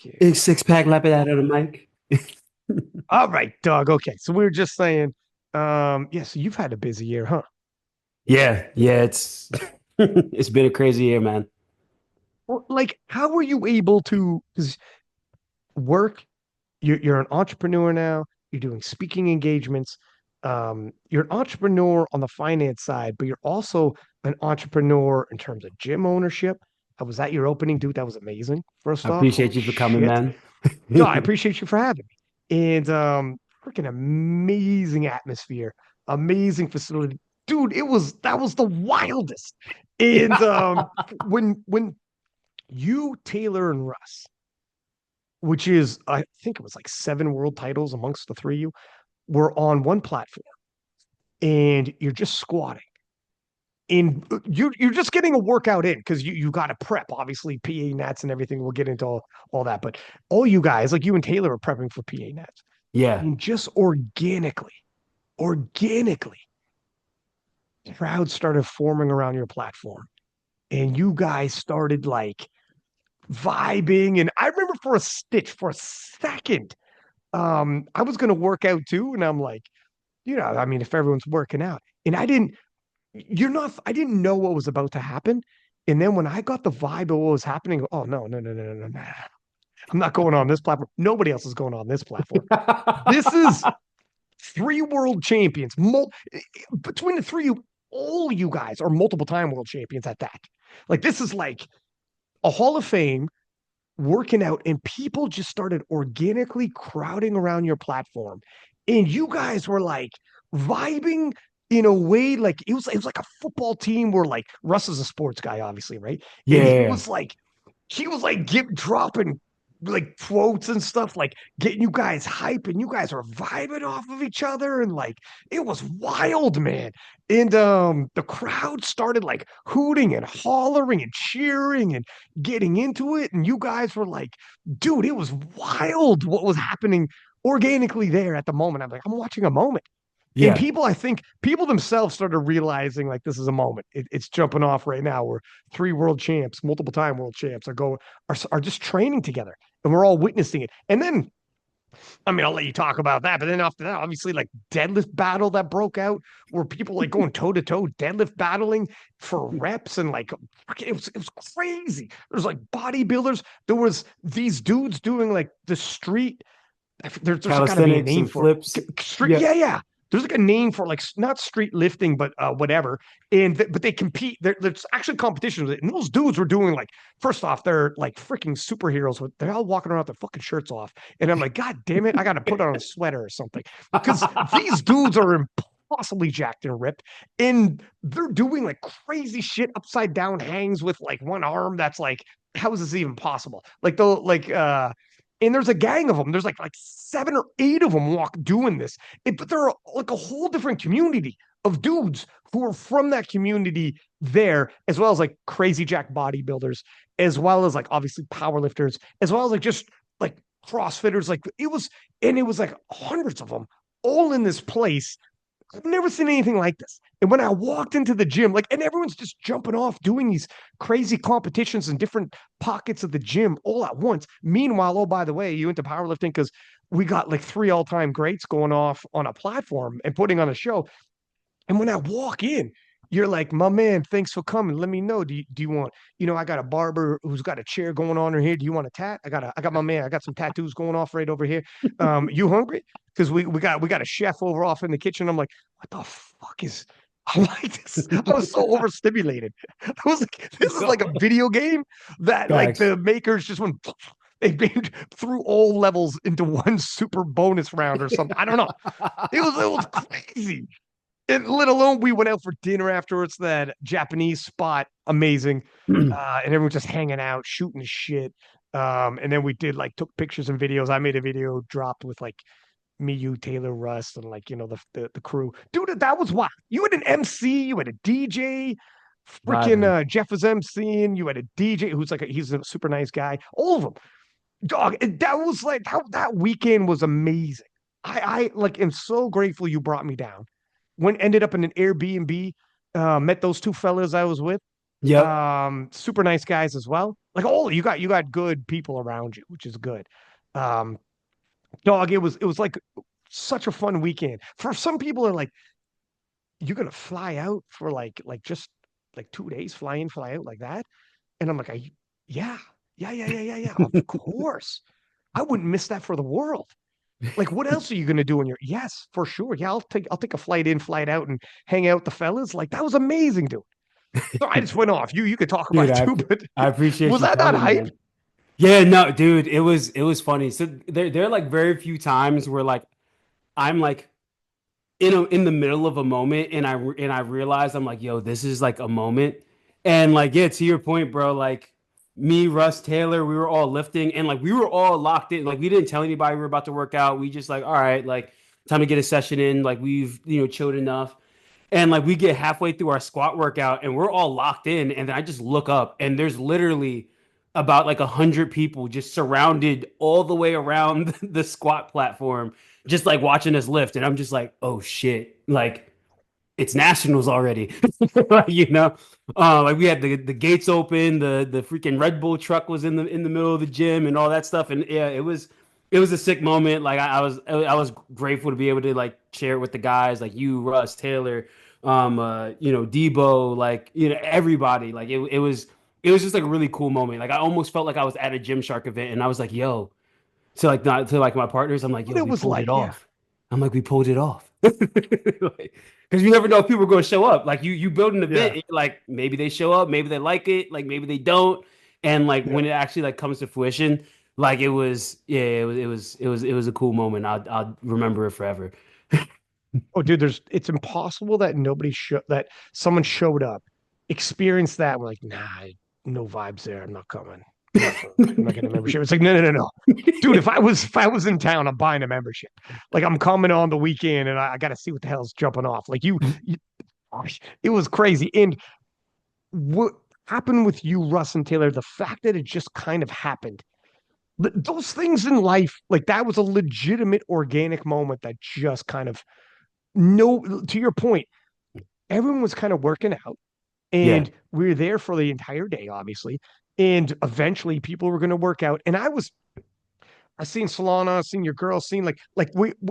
you. Big six pack Lapadat on the mic. All right, Doug. Okay, so we were just saying, yeah. So you've had a busy year, huh? Yeah, it's it's been a crazy year, man. Well, like, how were you able to? Because work, you're an entrepreneur now. You're doing speaking engagements. You're an entrepreneur on the finance side, but you're also an entrepreneur in terms of gym ownership. Was that your opening, dude? That was amazing. I First off, appreciate holy you for coming, shit. man. No, I appreciate you for having me. And freaking amazing atmosphere, amazing facility. Dude, that was the wildest. And when you, Taylor, and Russ, which is I think it was like 7 world titles amongst the three of you, were on one platform and you're just squatting. And you're just getting a workout in because you got to prep, obviously, PA nats and everything. We'll get into all that. But all you guys, like you and Taylor, are prepping for PA nats. Yeah, And just organically, crowds started forming around your platform. And you guys started like vibing. And I remember for a second, I was gonna work out too. And I'm like, I mean, if everyone's working out. And I didn't know what was about to happen. And then when I got the vibe of what was happening, oh no. I'm not going on this platform. Nobody else is going on this platform. This is 3 world champions. Between the three of you, all you guys are multiple time world champions at that. Like this is like a Hall of Fame working out, and people just started organically crowding around your platform. And you guys were like vibing in a way like it was like a football team where like Russ is a sports guy, obviously, right? And yeah, he was like dropping like quotes and stuff, like getting you guys hype, and you guys are vibing off of each other, and like it was wild, man. And the crowd started like hooting and hollering and cheering and getting into it, and you guys were like, dude, it was wild what was happening organically there at the moment. I'm like, I'm watching a moment. And yeah. I think people themselves started realizing like this is a moment. It's jumping off right now where 3 world champs, multiple time world champs are just training together, and we're all witnessing it. And then, I mean, I'll let you talk about that. But then after that, obviously, like deadlift battle that broke out where people like going toe to toe, deadlift battling for reps, and like it was crazy. There's like bodybuilders. There was these dudes doing like the street. There's got to be a Calisthenics name and for it. flips. Street, Yeah, yeah. There's like a name for like not street lifting, but whatever. But they compete. There's actually competitions with it. And those dudes were doing like, first off, they're like freaking superheroes. They're all walking around with their fucking shirts off. And I'm like, God damn it, I got to put on a sweater or something because these dudes are impossibly jacked and ripped, and they're doing like crazy shit, upside down hangs with like one arm. That's like, how is this even possible? Like the like and there's a gang of them. There's like 7 or 8 of them walk doing this. But they're like a whole different community of dudes who are from that community there, as well as like crazy jack bodybuilders, as well as like obviously powerlifters, as well as like just like CrossFitters. Like it was like hundreds of them all in this place. I've never seen anything like this. And when I walked into the gym, like, and everyone's just jumping off doing these crazy competitions in different pockets of the gym all at once. Meanwhile, oh, by the way, you into powerlifting because we got like 3 all-time greats going off on a platform and putting on a show. And when I walk in, you're like, my man, thanks for coming. Let me know. Do you want, I got a barber who's got a chair going on in here. Do you want a tat? I got my man. I got some tattoos going off right over here. You hungry? Because we got a chef over off in the kitchen. I'm like, what the fuck is I'm like this? I was so overstimulated. I was like, this is like a video game that like facts. the makers just went they made threw all levels into one super bonus round or something. I don't know. It was crazy. And let alone we went out for dinner afterwards. That Japanese spot, amazing, and everyone just hanging out, shooting shit. And then we did like took pictures and videos. I made a video dropped with like me, you, Taylor, Russ, and like the crew. Dude, that was wild. You had an MC, you had a DJ. Freaking Vibing. Jeff was MCing. You had a DJ who's like he's a super nice guy. All of them, dog. That was like how that weekend was amazing. I like am so grateful you brought me down. Ended up in an Airbnb, met those 2 fellas I was with. Yep. Super nice guys as well. Like, oh, you got good people around you, which is good. Um, Dog, it was like such a fun weekend. For some people are like, you're gonna fly out for like just like 2 days, fly in, fly out like that. And I'm like, yeah, yeah. Of course. I wouldn't miss that for the world. Like, what else are you gonna do in your yes, for sure. Yeah, I'll take a flight in, flight out, and hang out with the fellas. Like, that was amazing, dude. So I just went off. You could talk about Dude, it too, but I appreciate was you that not telling, hype? man. Yeah, no, dude, it was funny. So there are like very few times where like I'm like in the middle of a moment and I realize I'm like, yo, this is like a moment. And like, yeah, to your point, bro, like me, Russ, Taylor, we were all lifting and like we were all locked in. Like we didn't tell anybody we were about to work out. We just like, all right, like time to get a session in. Like we've, chilled enough. And like we get halfway through our squat workout and we're all locked in. And then I just look up and there's literally about like 100 people just surrounded all the way around the squat platform, just like watching us lift. And I'm just like, oh shit, like it's nationals already. Like we had the gates open, the freaking Red Bull truck was in the middle of the gym and all that stuff. And yeah, it was a sick moment. Like I was grateful to be able to like share it with the guys like you, Russ, Taylor, Debo, like everybody. Like it was just like a really cool moment. Like I almost felt like I was at a Gymshark event, and I was like, "Yo," to like not to like my partners. I'm like, What "Yo, it we was pulled it like, yeah. off." I'm like, "We pulled it off," because you never know if people are going to show up. Like you build an event, Yeah. and, like maybe they show up, maybe they like it, like maybe they don't, and like Yeah. when it actually like comes to fruition, like it was a cool moment. I'll remember it forever. Oh, dude, it's impossible that that someone showed up, experienced that. We're like, nah, no vibes there. I'm not coming. I'm not getting a membership. It's like, no. Dude, if I was in town, I'm buying a membership. Like, I'm coming on the weekend and I got to see what the hell's jumping off. Like gosh, it was crazy. And what happened with you, Russ and Taylor, the fact that it just kind of happened. Those things in life, like that was a legitimate organic moment that just kind of no, to your point, everyone was kind of working out Yeah, and we were there for the entire day, obviously. And eventually people were going to work out. And I seen Solana, I seen your girl, seen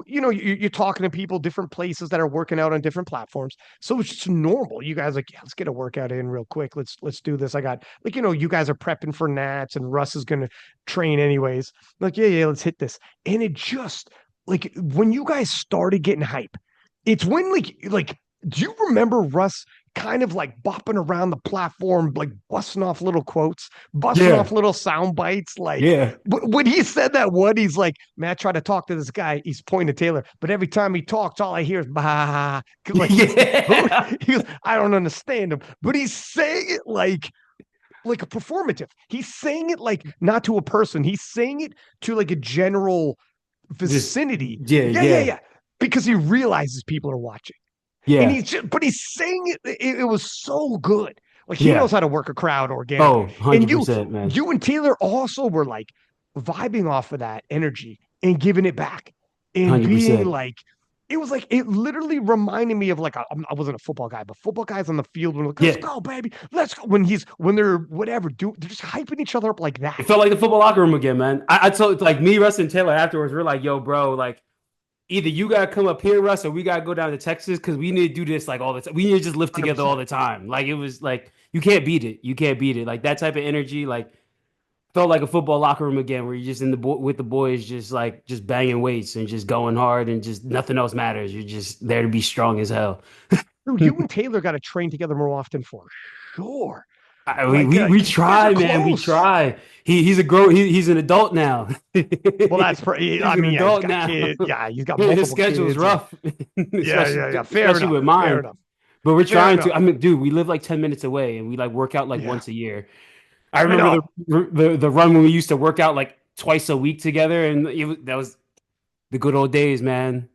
you're talking to people, different places that are working out on different platforms. So it's just normal. You guys like, yeah, let's get a workout in real quick. Let's do this. I got like, you guys are prepping for Nats and Russ is gonna train anyways. Like, yeah, let's hit this. And it just like when you guys started getting hype, it's when like do you remember Russ kind of like bopping around the platform, like busting off little quotes, busting yeah, off little sound bites, like yeah, when he said that one, he's like, man, I try to talk to this guy. He's pointing to Taylor, but every time he talks, all I hear is bah. Like he's yeah, he goes, I don't understand him, but he's saying it like a performative. He's saying it like not to a person. He's saying it to like a general just vicinity. yeah, yeah, Yeah. Because he realizes people are watching. And yeah, he's just, but he's saying it was so good. Like he knows yeah. how to work a crowd organically. Oh, And 100%, man. you and Taylor also were like vibing off of that energy and giving it back and being 100%. like, it was like it literally reminded me of like I wasn't a football guy, but football guys on the field when like, let's Yeah. go, baby, let's go. When they're whatever, they're just hyping each other up like It that. felt like the football locker room again, man. I told like me, Russ, and Taylor afterwards, we're like, yo, bro, like either you gotta come up here, Russ, or we gotta go down to Texas because we need to do this like all the time. We need to just live one Hundred together all percent. the time. Like it was like you can't beat it. You can't beat it. Like that type of energy, like felt like a football locker room again, where you're just with the boys, just banging weights and just going hard and just nothing else matters. You're just there to be strong as hell. Dude, you and Taylor got to train together more often for sure. I, we, Like, we we because you guys are try, man. We close. try. He's an adult now. Well, that's pretty. He's I an mean, yeah, he's adult got now. kids. Yeah, he's got His multiple schedule's kids, and rough, yeah. Fair especially enough. with Fair mine. enough. But we're Fair trying to. I enough. mean, dude, we live like 10 minutes away, and we like work out like Yeah, once a year. I I remember know. the run when we used to work out like twice a week together, and that was the good old days, man.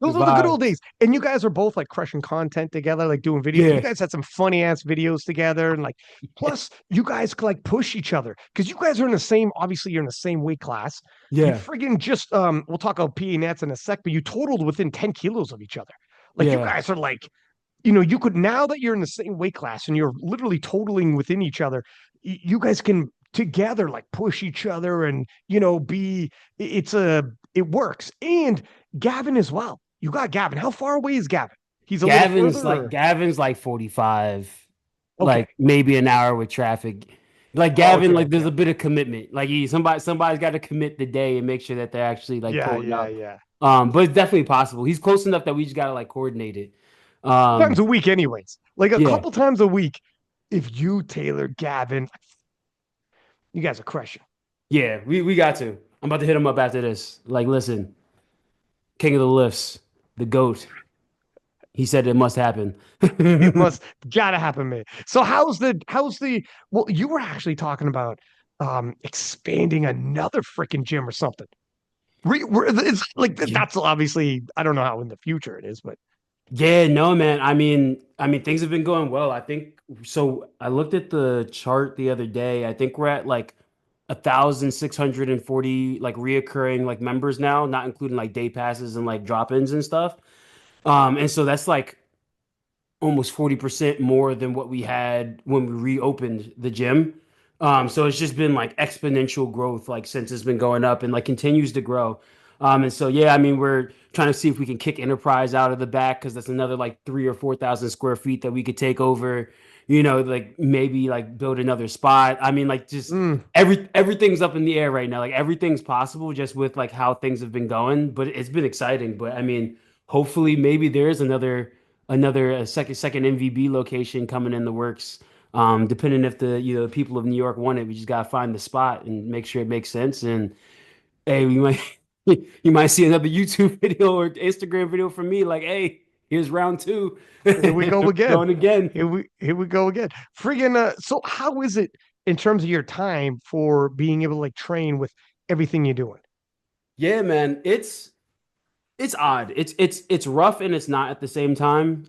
The Those are the good old vibes. days. And you guys are both like crushing content together, like doing videos. You Yeah, guys had some funny ass videos together. And like, plus, you guys could like push each other because you guys are in the same, obviously, you're in the same weight class. You yeah, friggin' just, we'll talk about PE nets in a sec, but you totaled within 10 kilos of each other. Like, you yeah. guys are like, you could, now that you're in the same weight class and you're literally totaling within each other, you guys can together, like push each other and, it works. And Gavin as well. You got Gavin. How far away is Gavin? He's a little further or Gavin's like 45, okay. like maybe an hour with traffic. Like Oh, Gavin, okay, like there's okay. a bit of commitment. Like somebody's got to commit the day and make sure that they're actually like Yeah, pulling yeah, up. yeah. But it's definitely possible. He's close enough that we just gotta like coordinate it. Times Um, a week, anyways. Like a yeah, couple times a week. If you, Taylor, Gavin, you guys are crushing. yeah, we got to. I'm about to hit him up after this. Like, listen, king of the lifts, the goat. He said it must happen. It must gotta happen, man. So how's the well, you were actually talking about expanding another freaking gym or something. It's like that's obviously I don't know how in the future it is, but Yeah, no, man. I mean, things have been going well. I think so. I looked at the chart the other day. I think we're at like 1,640 like reoccurring like members now, not including like day passes and like drop-ins and stuff. And so that's like almost 40% more than what we had when we reopened the gym. So it's just been like exponential growth like since it's been going up and like continues to grow. And so yeah, I mean we're trying to see if we can kick Enterprise out of the back because that's another like 3 or 4 thousand square feet that we could take over. Like maybe like build another spot. I mean, like just mm, everything's up in the air right now. Like everything's possible just with like how things have been going. But it's been exciting. But I mean, hopefully maybe there is another second MVB location coming in the works. Depending if the people of New York want it, we just gotta find the spot and make sure it makes sense. And hey, we might you might see another YouTube video or Instagram video from me like, hey, here's round two. here we go again. Going again. Here we go again. Friggin' so how is it in terms of your time for being able to like train with everything you're doing? Yeah, man, it's odd. It's rough and it's not at the same time.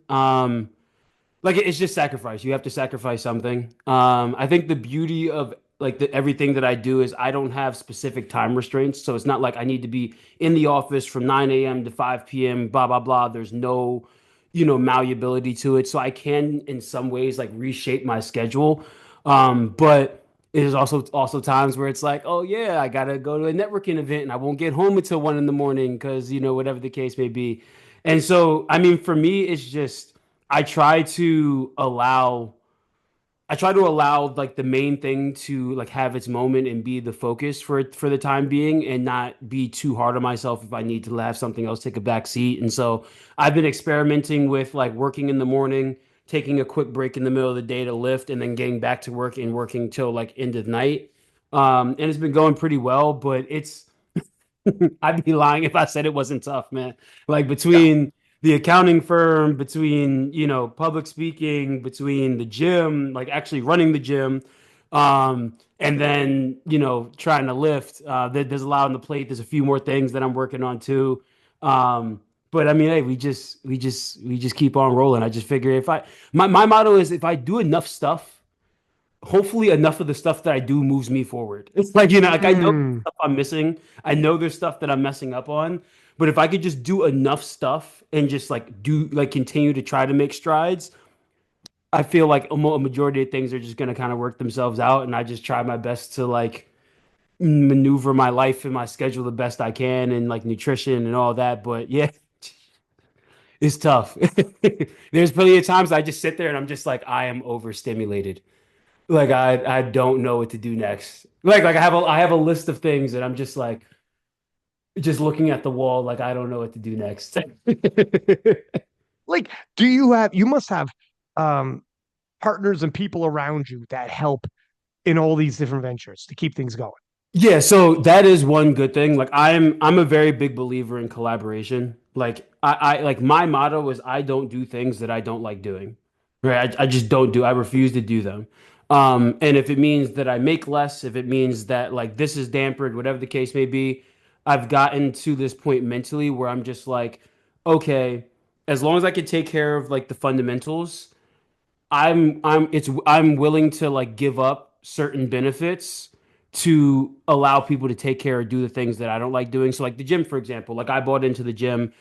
Like it's just sacrifice. You have to sacrifice something. I think the beauty of like everything that I do is I don't have specific time restraints. So it's not like I need to be in the office from 9 a.m. to 5 p.m. Blah blah blah. There's no, malleability to it. So I can in some ways like reshape my schedule. But it is also times where it's like, oh yeah, I gotta go to a networking event and I won't get home until 1 in the morning because whatever the case may be. And so I mean for me it's just I try to allow like the main thing to like have its moment and be the focus for the time being and not be too hard on myself if I need to have something else take a back seat. And so I've been experimenting with like working in the morning, taking a quick break in the middle of the day to lift and then getting back to work and working till like end of night. And it's been going pretty well, but I'd be lying if I said it wasn't tough, man. Like Yeah. between the accounting firm, between, public speaking, between the gym, like actually running the gym, and then, trying to lift. There's a lot on the plate. There's a few more things that I'm working on too. But I mean, hey, we just keep on rolling. I just figure my motto is if I do enough stuff, hopefully enough of the stuff that I do moves me forward. It's like, like I know Mm. stuff I'm missing. I know there's stuff that I'm messing up on, but if I could just do enough stuff and just like continue to try to make strides, I feel like a majority of things are just going to kind of work themselves out. And I just try my best to like maneuver my life and my schedule the best I can and like nutrition and all that. But yeah, it's tough. There's plenty of times I just sit there and I'm just like, I am overstimulated. Like I don't know what to do next. Like I have a list of things and I'm just like just looking at the wall like I don't know what to do next. Like, you must have um partners and people around you that help in all these different ventures to keep things going. Yeah, so that is one good thing. Like I'm a very big believer in collaboration. Like I like my motto is I don't do things that I don't like doing. Right? I just don't do. I refuse to do them. And if it means that I make less, if it means that like this is dampered, whatever the case may be, I've gotten to this point mentally where I'm just like, okay, as long as I can take care of like the fundamentals, I'm willing to like give up certain benefits to allow people to take care or do the things that I don't like doing. So like the gym, for example, like I bought into the gym.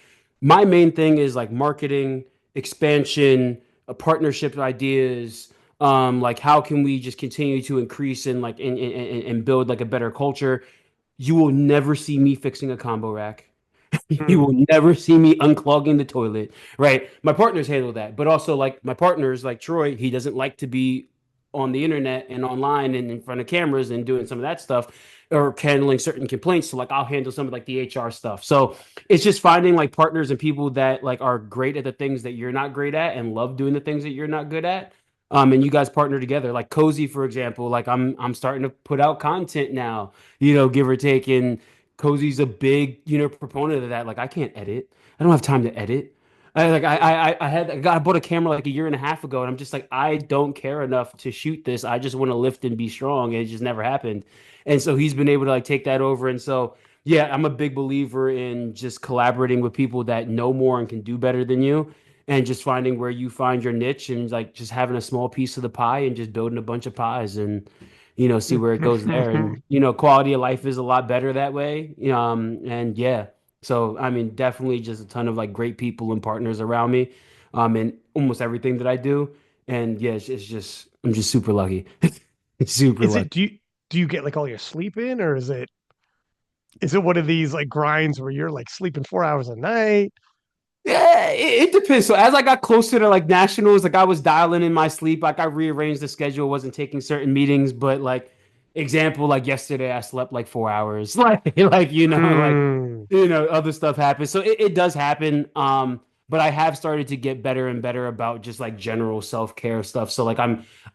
My main thing is like marketing, expansion, partnership ideas, Like how can we just continue to increase and like and build like a better culture. You will never see me fixing a combo rack. You Mm. will never see me unclogging the toilet, right? My partners handle that, but also like my partners, like Troy, he doesn't like to be on the internet and online and in front of cameras and doing some of that stuff or handling certain complaints. So like I'll handle some of like the HR stuff. So it's just finding like partners and people that like are great at the things that you're not great at and love doing the things that you're not good at. And you guys partner together. Like Cozy, for example, like I'm starting to put out content now, give or take. And Cozy's a big, proponent of that. Like I can't edit. I don't have time to edit. I bought a camera like a year and a half ago, and I'm just like, I don't care enough to shoot this. I just want to lift and be strong, and it just never happened. And so he's been able to like take that over. And so yeah, I'm a big believer in just collaborating with people that know more and can do better than you, and just finding where you find your niche and like just having a small piece of the pie and just building a bunch of pies and see where it goes there. And quality of life is a lot better that way. And yeah. So I mean, definitely just a ton of like great people and partners around me, and almost everything that I do. And yeah, it's just I'm just super lucky, super Is lucky. it do you get like all your sleep in, or is it one of these like grinds where you're like sleeping 4 hours a night? Yeah, it depends. So as I got closer to like nationals, like I was dialing in my sleep. Like I rearranged the schedule, wasn't taking certain meetings, but like example, like yesterday I slept like 4 hours. Mm. Other stuff happens. So it does happen. But I have started to get better and better about just like general self-care stuff. So like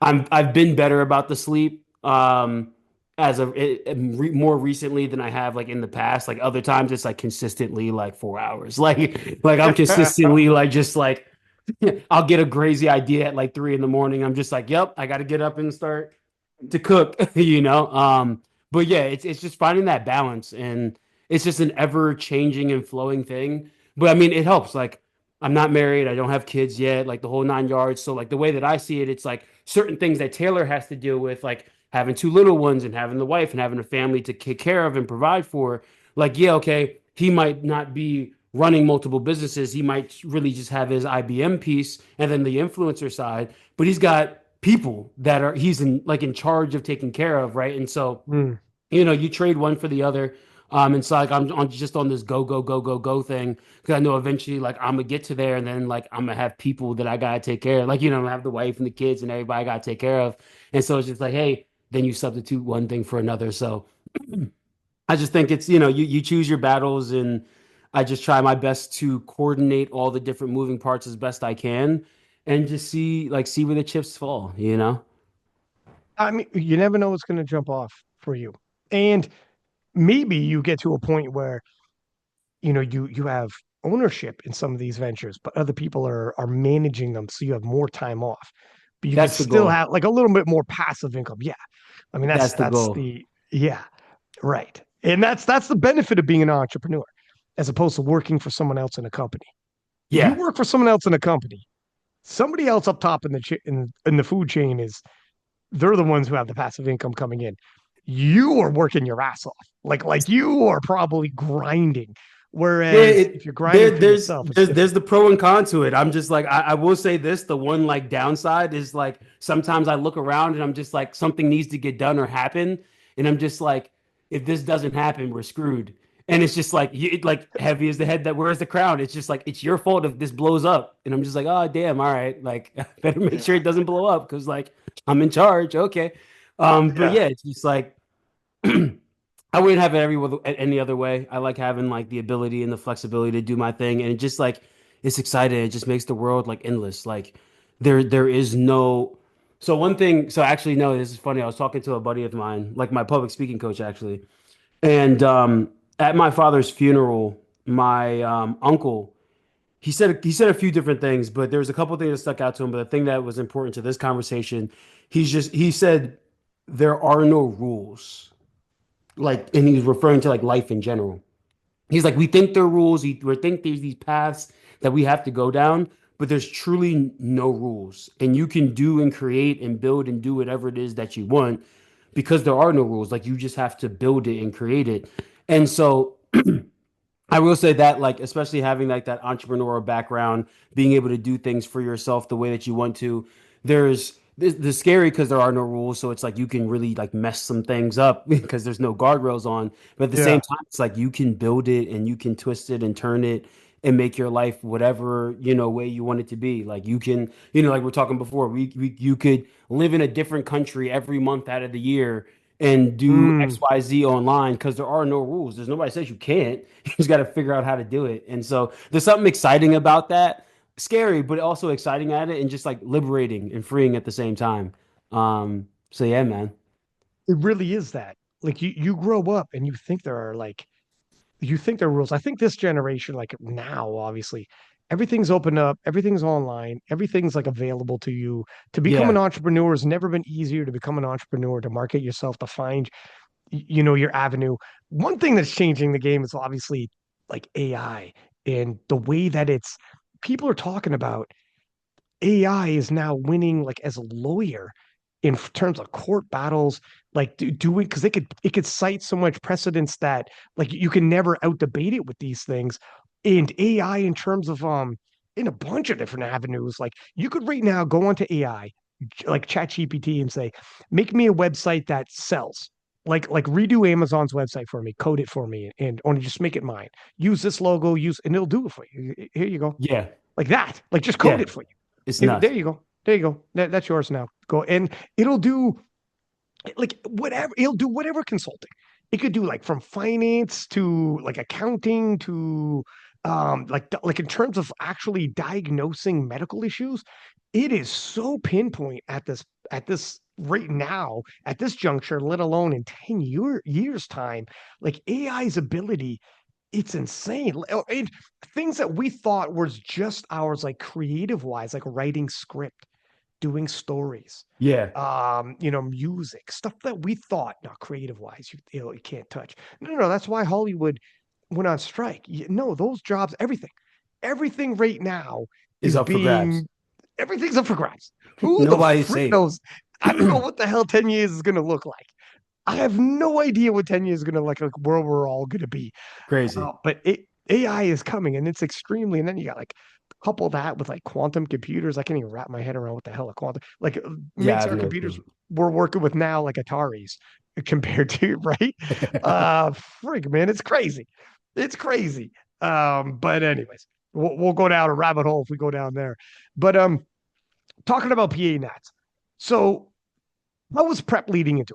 I've been better about the sleep. As of more recently than I have like in the past. Like other times, it's like consistently like 4 hours. Like I'm consistently like just like I'll get a crazy idea at like 3 in the morning. I'm just like, yep, I got to get up and start to cook. But yeah, it's just finding that balance, and it's just an ever changing and flowing thing. But I mean, it helps. Like I'm not married, I don't have kids yet, like the whole 9 yards. So like the way that I see it, it's like certain things that Taylor has to deal with, like having two little ones and having the wife and having a family to take care of and provide for. Like, yeah, okay, he might not be running multiple businesses. He might really just have his IBM piece and then the influencer side, but he's got people that are he's in charge of taking care of, right? And so Mm. you trade one for the other. And so like I'm just on this go go go go go thing because I know eventually like I'm gonna get to there, and then like I'm gonna have people that I gotta take care of, like I have the wife and the kids and everybody I gotta take care of, and so it's just like, hey, then you substitute one thing for another. So I just think it's you choose your battles, and I just try my best to coordinate all the different moving parts as best I can, and just see where the chips fall. I mean, you never know what's going to jump off for you. And maybe you get to a point where, you have ownership in some of these ventures, but other people are managing them, so you have more time off. But you could That's the still goal. have like a little bit more passive income. Yeah. I mean, that's That's the that's goal. the yeah, right. And that's the benefit of being an entrepreneur as opposed to working for someone else in a company. You Yeah. work for someone else in a company. Somebody else up top in the food chain is they're the ones who have the passive income coming in. You are working your ass off. Like you are probably grinding. Yeah, Whereas if you're grinding for yourself, it's there's different. the pro and con to it. I'm just like I will say this, the one like downside is like sometimes I look around and I'm just like something needs to get done or happen, and I'm just like if this doesn't happen, we're screwed. And it's just like like heavy as the head that wears the crown. It's just like it's your fault if this blows up, and I'm just like, oh damn, all right, like better make sure Yeah. it doesn't blow up because like I'm in charge. Okay, but Yeah. yeah, it's just like I wouldn't have it any other way. I like having like the ability and the flexibility to do my thing, and it just like it's exciting. It just makes the world like endless. Like there is no. So one thing. So actually, no, this is funny. I was talking to a buddy of mine, like my public speaking coach, actually, and at my father's funeral, my uncle. He said a few different things, but there was a couple of things that stuck out to him. But the thing that was important to this conversation, he said there are no rules, like, and he's referring to like life in general. He's like, we think there are rules, we think there's these paths that we have to go down, but there's truly no rules. And you can do and create and build and do whatever it is that you want because there are no rules. Like you just have to build it and create it. And so I will say that, like, especially having like that entrepreneurial background, being able to do things for yourself the way that you want to, there's the scary because there are no rules, so it's like you can really like mess some things up because there's no guardrails on. But at the same Yeah. time, it's like you can build it and you can twist it and turn it and make your life whatever, way you want it to be. Like you can, like we're talking before, we you could live in a different country every month out of the year and do Mm. XYZ online because there are no rules. There's nobody says you can't. You just got to figure out how to do it. And so there's something exciting about that, scary, but also exciting at it and just like liberating and freeing at the same time. So yeah, man. It really is that. Like you grow up and you think there are rules. I think this generation, like now, obviously, everything's open up, everything's online, everything's like available to you. To become an Yeah. entrepreneur has never been easier to become an entrepreneur, to market yourself, to find, your avenue. One thing that's changing the game is obviously like AI and the way that people are talking about AI is now winning like as a lawyer in terms of court battles, like doing because it could cite so much precedence that like you can never out debate it with these things. And AI in terms of in a bunch of different avenues, like you could right now go onto AI like ChatGPT and say, make me a website that sells. Like redo Amazon's website for me, code it for me, and only just make it mine. Use this logo, and it'll do it for you. Here you go. Yeah. Like that. Like just code Yeah. it for you. It's There nuts. you go. There you go. That's yours now. Go and it'll do like whatever. It'll do whatever consulting. It could do like from finance to like accounting to like in terms of actually diagnosing medical issues. It is so pinpoint at this right now at this juncture, let alone in 10 years time. Like AI's ability, it's insane. And things that we thought was just ours, like creative wise, like writing script, doing stories, Yeah. music, stuff that we thought, not creative wise, you can't touch. No, no, no. That's why Hollywood went on strike. No, those jobs, everything right now Is is up for grabs. everything's up for grabs. Who the Nobody's frick safe. knows? I don't know what the hell 10 years is going to look like. I have no idea what 10 years is going to like where we're all going to be. Crazy. But AI is coming and it's extremely, and then you got like couple that with like quantum computers. I can't even wrap my head around what the hell a quantum like Yeah, I makes have our no computers clue. we're working with now like Ataris compared to right. Frig, man, it's crazy. It's crazy. But anyways, we'll go down a rabbit hole if we go down there. But talking about PA Nats. So how was prep leading into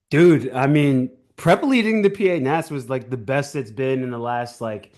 Dude, I mean, prep leading the PA Nats was like the best it's been in the last like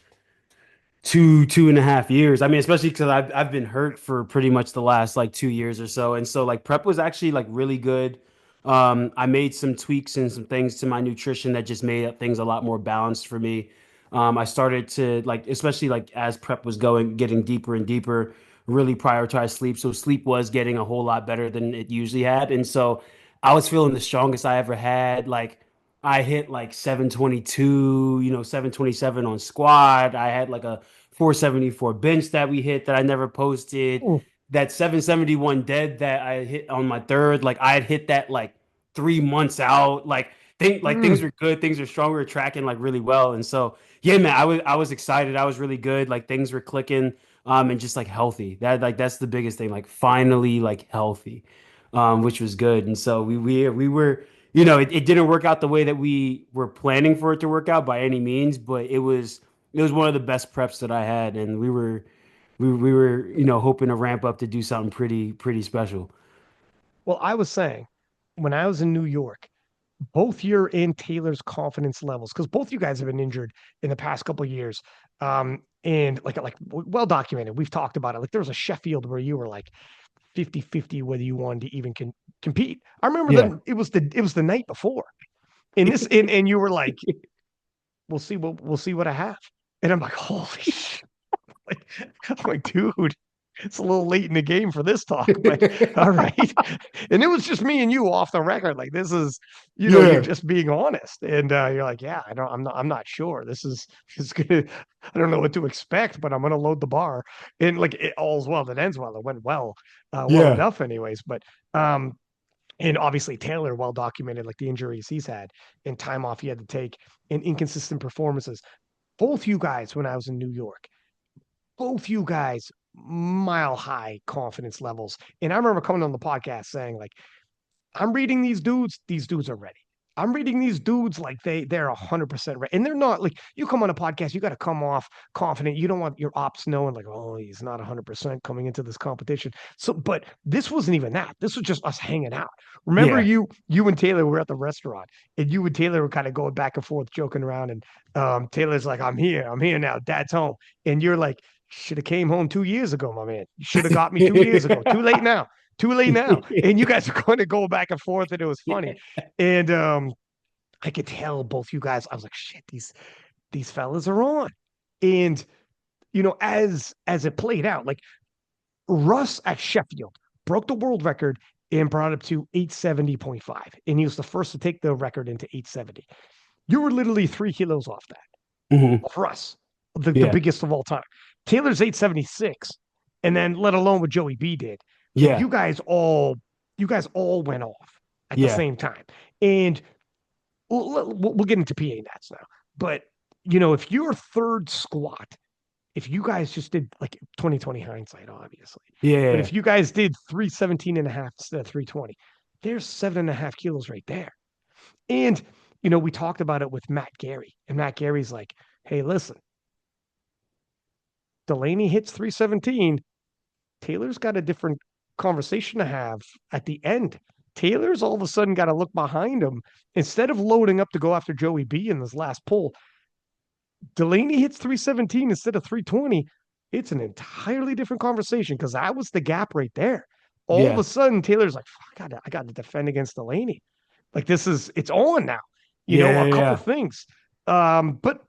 2.5 years. I mean, especially because I've been hurt for pretty much the last like 2 years or so, and so like prep was actually like really good. I made some tweaks and some things to my nutrition that just made things a lot more balanced for me. I started to like, especially like as prep was getting deeper and deeper, really prioritize sleep. So sleep was getting a whole lot better than it usually had, and so I was feeling the strongest I ever had. Like I hit like 722, 727 on squat. I had like a 474 bench that we hit that I never posted. it? That 771 dead that I hit on my third, like I had hit that like 3 months out. Things Mm. were good, things are strong, we were tracking like really well. And so yeah, man, I was excited. I was really good. Like things were clicking, and just like healthy. That's the biggest thing. Like finally like healthy, which was good. And so we were, it didn't work out the way that we were planning for it to work out by any means, but it was one of the best preps that I had, and we were hoping to ramp up to do something pretty special. Well, I was saying when I was in New York, both your and Taylor's confidence levels, because both you guys have been injured in the past couple of years. And like well documented. We've talked about it. Like there was a Sheffield where you were like 50-50 whether you wanted to even compete. I remember Yeah. then it was the night before. And this and you were like, we'll see what I have. And I'm like, holy shit. Like, I'm like, dude, it's a little late in the game for this talk, but all right. And it was just me and you off the record. Like this is, you're Yeah. just being honest. And you're like, yeah, I'm not sure. This is gonna, I don't know what to expect, but I'm gonna load the bar. And like all's well that ends well. It went well Yeah. enough, anyways. But um, and obviously Taylor, well documented, like the injuries he's had and time off he had to take and inconsistent performances. Both you guys, when I was in New York, both you guys mile high confidence levels. And I remember coming on the podcast saying, like, I'm reading these dudes are ready. I'm reading these dudes like they're 100% ready. And they're not like you come on a podcast, you got to come off confident. You don't want your ops knowing like, oh, he's not 100% coming into this competition. So, but this wasn't even that. This was just us hanging out. Remember Yeah. you and Taylor were at the restaurant and you and Taylor were kind of going back and forth, joking around. And Taylor's like, I'm here now. Dad's home. And you're like, should have came home 2 years ago, my man. You should have got me 2 years ago. Too late now. Too late now. And you guys are going to go back and forth, and it was funny. And I could tell both you guys. I was like, shit, these fellas are on. And as it played out, like Russ at Sheffield broke the world record and brought it to 870.5. And he was the first to take the record into 870. You were literally 3 kilos off that. Mhm. Russ, the Yeah. biggest of all time. Taylor's 876. And then let alone what Joey B did. And Yeah. you guys all went off at the Yeah. same time. And we'll get into PA nats now. But if your third squat, if you guys just did like 2020 hindsight, obviously, but Yeah. if you guys did 317 and a half instead of 320, there's 7.5 kilos right there. And we talked about it with Matt Gary, and Matt Gary's like, hey, listen, Delaney hits 317. Taylor's got a different conversation to have at the end. Taylor's all of a sudden got to look behind him. Instead of loading up to go after Joey B in this last pull, Delaney hits 317 instead of 320. It's an entirely different conversation because that was the gap right there. All of Yeah. a sudden, Taylor's like, I got to defend against Delaney. Like it's on now. A Yeah. couple Yeah. things. But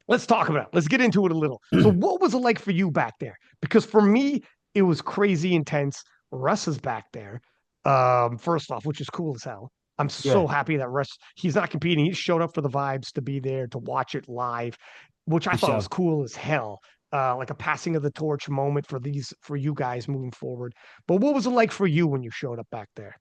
let's talk about it. Let's get into it a little. So, what was it like for you back there? Because for me, it was crazy intense. Russ is back there. First off, which is cool as hell. I'm Yeah. so happy that Russ, he's not competing. He showed up for the vibes to be there, to watch it live, which I For thought sure. was cool as hell. Like a passing of the torch moment for you guys moving forward. But what was it like for you when you showed up back there?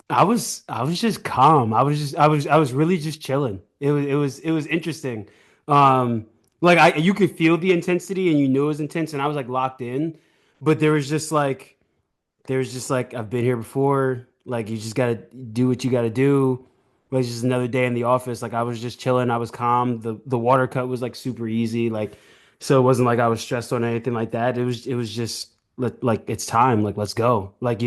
I was just calm. I was really just chilling. It was interesting. Um like I you could feel the intensity and you knew it was intense and I was like locked in, but there was just like I've been here before. Like you just gotta do what you gotta do. Like it's just another day in the office. Like I was just chilling. I was calm. The water cut was like super easy. Like so it wasn't like I was stressed on anything like that. It was just like it's time. Like let's go. Like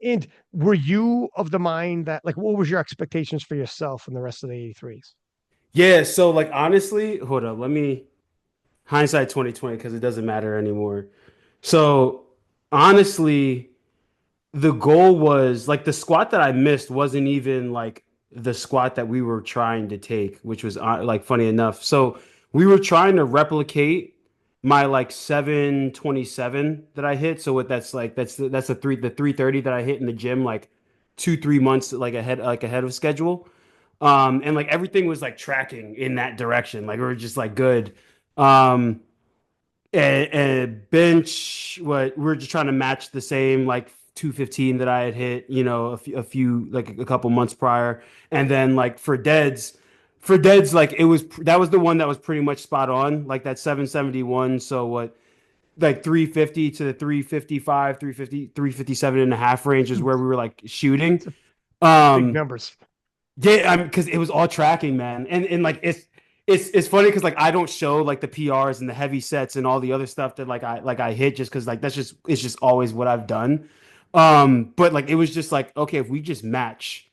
And were you of the mind that, like, what was your expectations for yourself and the rest of the 83s? Yeah. So like honestly, hold up. Let me hindsight 2020 because it doesn't matter anymore. So honestly. The goal was like the squat that I missed wasn't even like the squat that we were trying to take, which was like funny enough. So we were trying to replicate my like 727 that I hit. So what that's like that's the 330 that I hit in the gym like 2 3 months like ahead of schedule. And like everything was like tracking in that direction. Like we were just like good. Um and bench, what we're just trying to match the same like 215 that I had hit, a few like a couple months prior. And then like for deads, like that was the one that was pretty much spot on, like that 771. So what, like 350 to the 355, 350, 357 and a half range is where we were like shooting. It's big Um, numbers. yeah, because it was all tracking, man, and like it's funny because like I don't show like the PRs and the heavy sets and all the other stuff that like I hit just because like it's just always what I've done. But like it was just like okay, if we just match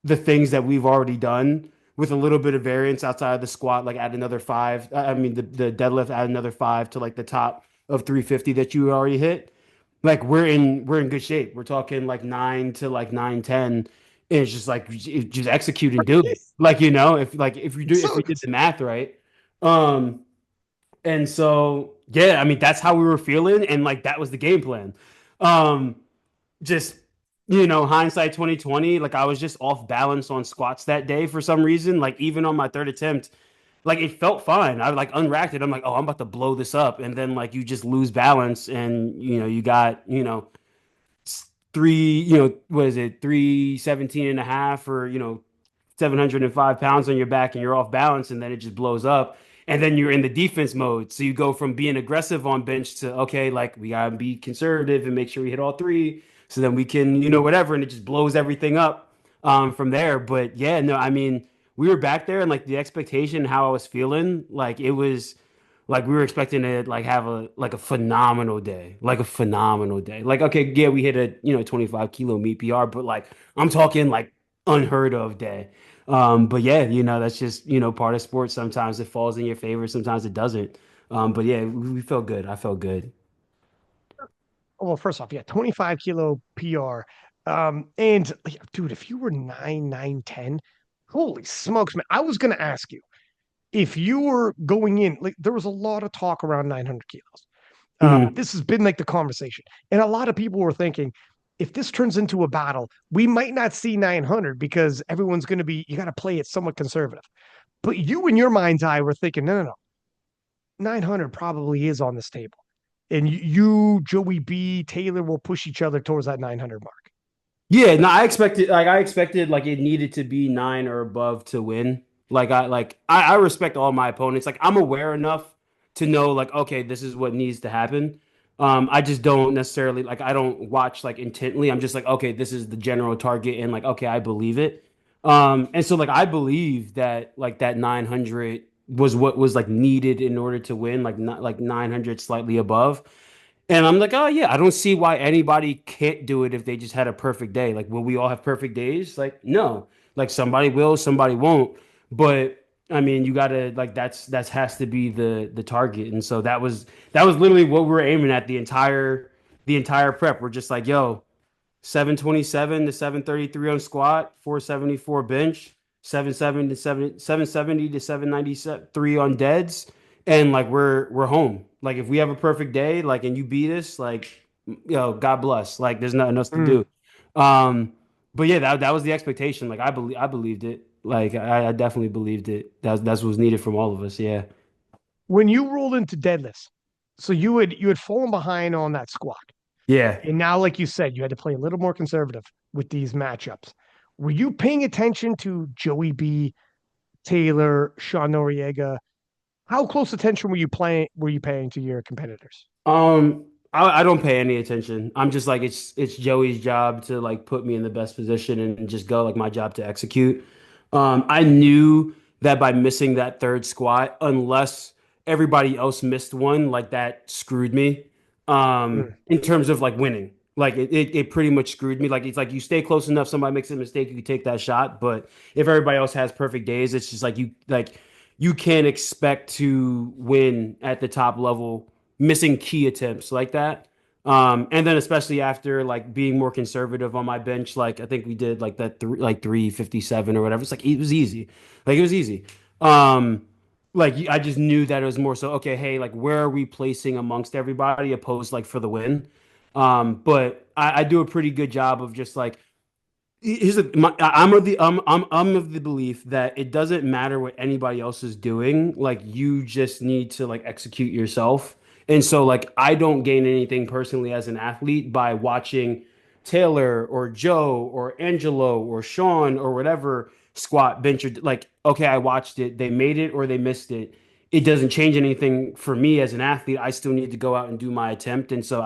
the things that we've already done with a little bit of variance outside of the squat, like add another five. I mean the deadlift, add another five to like the top of 350 that you already hit. Like we're in good shape. We're talking like 9 to like 9 10. And it's just like just execute and do it. Like if we So did the math right. Um and so yeah, I mean that's how we were feeling and like that was the game plan. Um just hindsight 2020, like I was just off balance on squats that day for some reason. Like even on my third attempt, like it felt fine. I like unracked it. I'm like, oh, I'm about to blow this up. And then like you just lose balance and you got, three, what is it, 317 and a half or 705 pounds on your back and you're off balance and then it just blows up. And then you're in the defense mode. So you go from being aggressive on bench to, okay, like we gotta be conservative and make sure we hit all three. So then we can, whatever, and it just blows everything up from there. But yeah, no, I mean, we were back there and like the expectation, how I was feeling, like it was like we were expecting to like have a phenomenal day, like a phenomenal day. Like, okay, yeah, we hit a 25 kilo meet PR, but like I'm talking like unheard of day. But yeah, that's just part of sports. Sometimes it falls in your favor, sometimes it doesn't. But yeah, we felt good. I felt good. Well, first off, yeah, 25 kilo PR. And dude, if you were 9'9", 10", holy smokes, man. I was gonna ask you if you were going in, like there was a lot of talk around 900 kilos. Mhm. This has been like the conversation. And a lot of people were thinking, if this turns into a battle, we might not see 900 because everyone's going to be, you got to play it somewhat conservative. But you, in your mind's eye, were thinking, no, no, no, 900 probably is on this table. And you, Joey B, Taylor will push each other towards that 900 mark. Yeah, no, I expected like it needed to be nine or above to win. I respect all my opponents. Like I'm aware enough to know like okay, this is what needs to happen. I just don't necessarily like I don't watch like intently. I'm just like okay, this is the general target and like okay, I believe it. And so like I believe that like that 900 was what was like needed in order to win, like not like 900 slightly above. And I'm like, oh yeah, I don't see why anybody can't do it if they just had a perfect day. Like, will we all have perfect days? Like, no. Like somebody will, somebody won't. But I mean, you gotta like that's has to be the target. And so that was literally what we were aiming at the entire prep. We're just like, yo, 727 to 733 on squat, 474 bench, 770 to 793 on deads, and like we're home. Like if we have a perfect day, like and you beat us, like God bless. Like there's nothing else to Mm. do. Um, but yeah, that was the expectation. Like I believed it. Like I definitely believed it. That's what was needed from all of us. Yeah. When you rolled into deadlifts, so you had fallen behind on that squat. Yeah. And now, like you said, you had to play a little more conservative with these matchups. Were you paying attention to Joey B, Taylor, Sean Noriega? How close attention were you paying to your competitors? I don't pay any attention. I'm just like it's Joey's job to like put me in the best position and just go like my job to execute. I knew that by missing that third squat, unless everybody else missed one, like that screwed me. Mm. In terms of like winning. Like it pretty much screwed me. Like it's like you stay close enough, somebody makes a mistake, you can take that shot. But if everybody else has perfect days, it's just like you can't expect to win at the top level missing key attempts like that. And then especially after like being more conservative on my bench, like I think we did like that 357 or whatever. It's like it was easy. Like it was easy. Um, like I just knew that it was more so, okay, hey, like where are we placing amongst everybody opposed like for the win? But I do a pretty good job of just like I'm of the belief that it doesn't matter what anybody else is doing. Like you just need to like execute yourself. And so like I don't gain anything personally as an athlete by watching Taylor or Joe or Angelo or Sean or whatever squat bench or like okay, I watched it, they made it or they missed it. It doesn't change anything for me as an athlete. I still need to go out and do my attempt. And so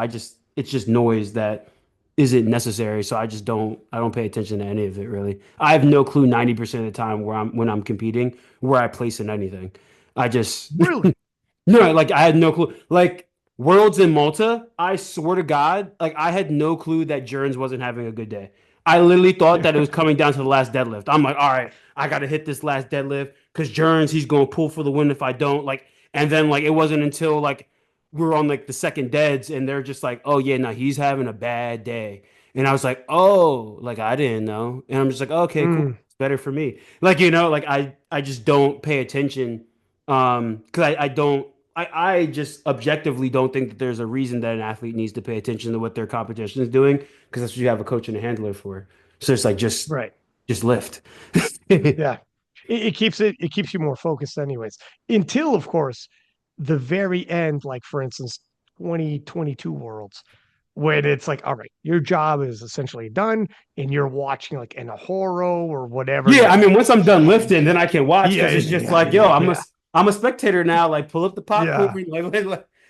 it's just noise that isn't necessary. So I don't pay attention to any of it really. I have no clue 90% of the time when I'm competing where I place in anything. I just Really? no, like I had no clue. Like Worlds in Malta, I swear to God, like I had no clue that Jones wasn't having a good day. I literally thought Yeah. that it was coming down to the last deadlift. I'm like, all right, I gotta hit this last deadlift because Jones, he's gonna pull for the win if I don't. Like, and then like it wasn't until like we were on like the second deads and they're just like, oh yeah, no, he's having a bad day. And I was like, oh, like I didn't know. And I'm just like, okay, cool. Mm. It's better for me. Like, like I just don't pay attention. Because I don't I just objectively don't think that there's a reason that an athlete needs to pay attention to what their competition is doing because that's what you have a coach and a handler for. So it's like Right. just lift. Yeah. It keeps you more focused anyways. Until, of course, the very end, like for instance, 2022 Worlds, when it's like, all right, your job is essentially done and you're watching like an Ahoro or whatever. Yeah, You're I like, mean, once I'm done lifting, then I can watch yeah, because it's just yeah, like, yo, yeah, yeah. I'm a spectator now. Like, pull up the Yeah, popcorn.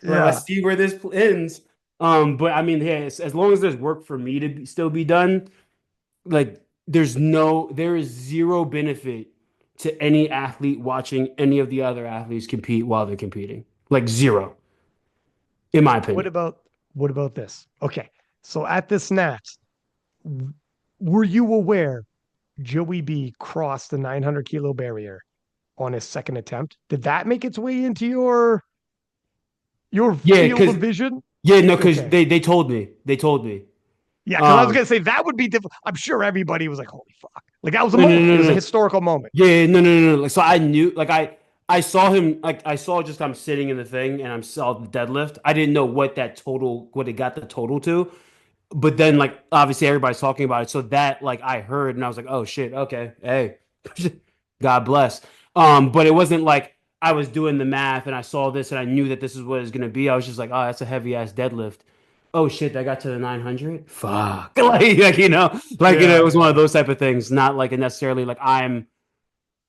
yeah. Let's see where this ends. But I mean, yeah, as long as there's work for me to still be done, like, there is zero benefit to any athlete watching any of the other athletes compete while they're competing. Like zero, in my What opinion. about what about this? Okay, so at this snatch, were you aware Joey B crossed the 900 kilo barrier on his second attempt? Did that make its way into your Yeah, field because of vision? yeah, no, because Okay. they told me. They told me. Yeah, because I was Um, gonna say that would be difficult. I'm sure everybody was like, "Holy fuck!" Like that was a no, no, moment. It no, was a no. historical moment. Yeah, no, no, no, no. Like, so I knew, like, I saw him, like, I saw just I'm sitting in the thing and I'm saw the deadlift. I didn't know what it got the total to. But then, like, obviously everybody's talking about it. So that, like, I heard and I was like, oh shit, okay, hey, God bless. But it wasn't like I was doing the math and I saw this and I knew that this is what it's gonna be. I was just like, oh, that's a heavy ass deadlift. Oh shit, I got to the 900. Fuck, it Yeah, was one of yeah. those type of things. Not like necessarily like I'm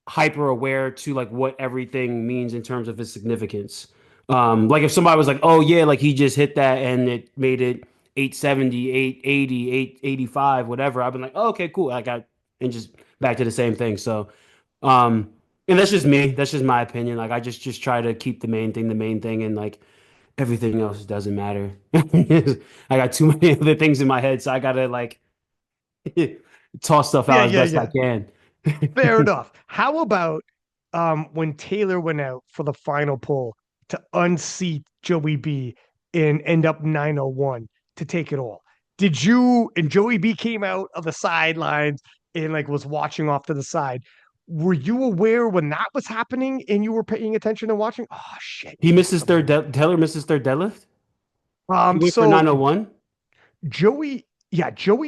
hyper aware to like what everything means in terms of its significance. Like if somebody was like, "Oh yeah, like he just hit that and it made it 870, 880, 885, whatever." I've been like, oh, "Okay, cool." I got and just back to the same thing. So, um, and that's just me. That's just my opinion. Like I just try to keep the main thing, and like everything else doesn't matter. I got too many other things in my head, so I gotta like toss stuff Yeah, out as yeah, best I yeah. can. Fair enough. How about when Taylor went out for the final pull to unseat Joey B and end up 901 to take it all? Did you and Joey B came out of the sidelines and like was watching off to the side? Were you aware when that was happening and you were paying attention and watching? Oh shit, He he missed missed his the move. Taylor missed his third deadlift. He went for So 901. Joey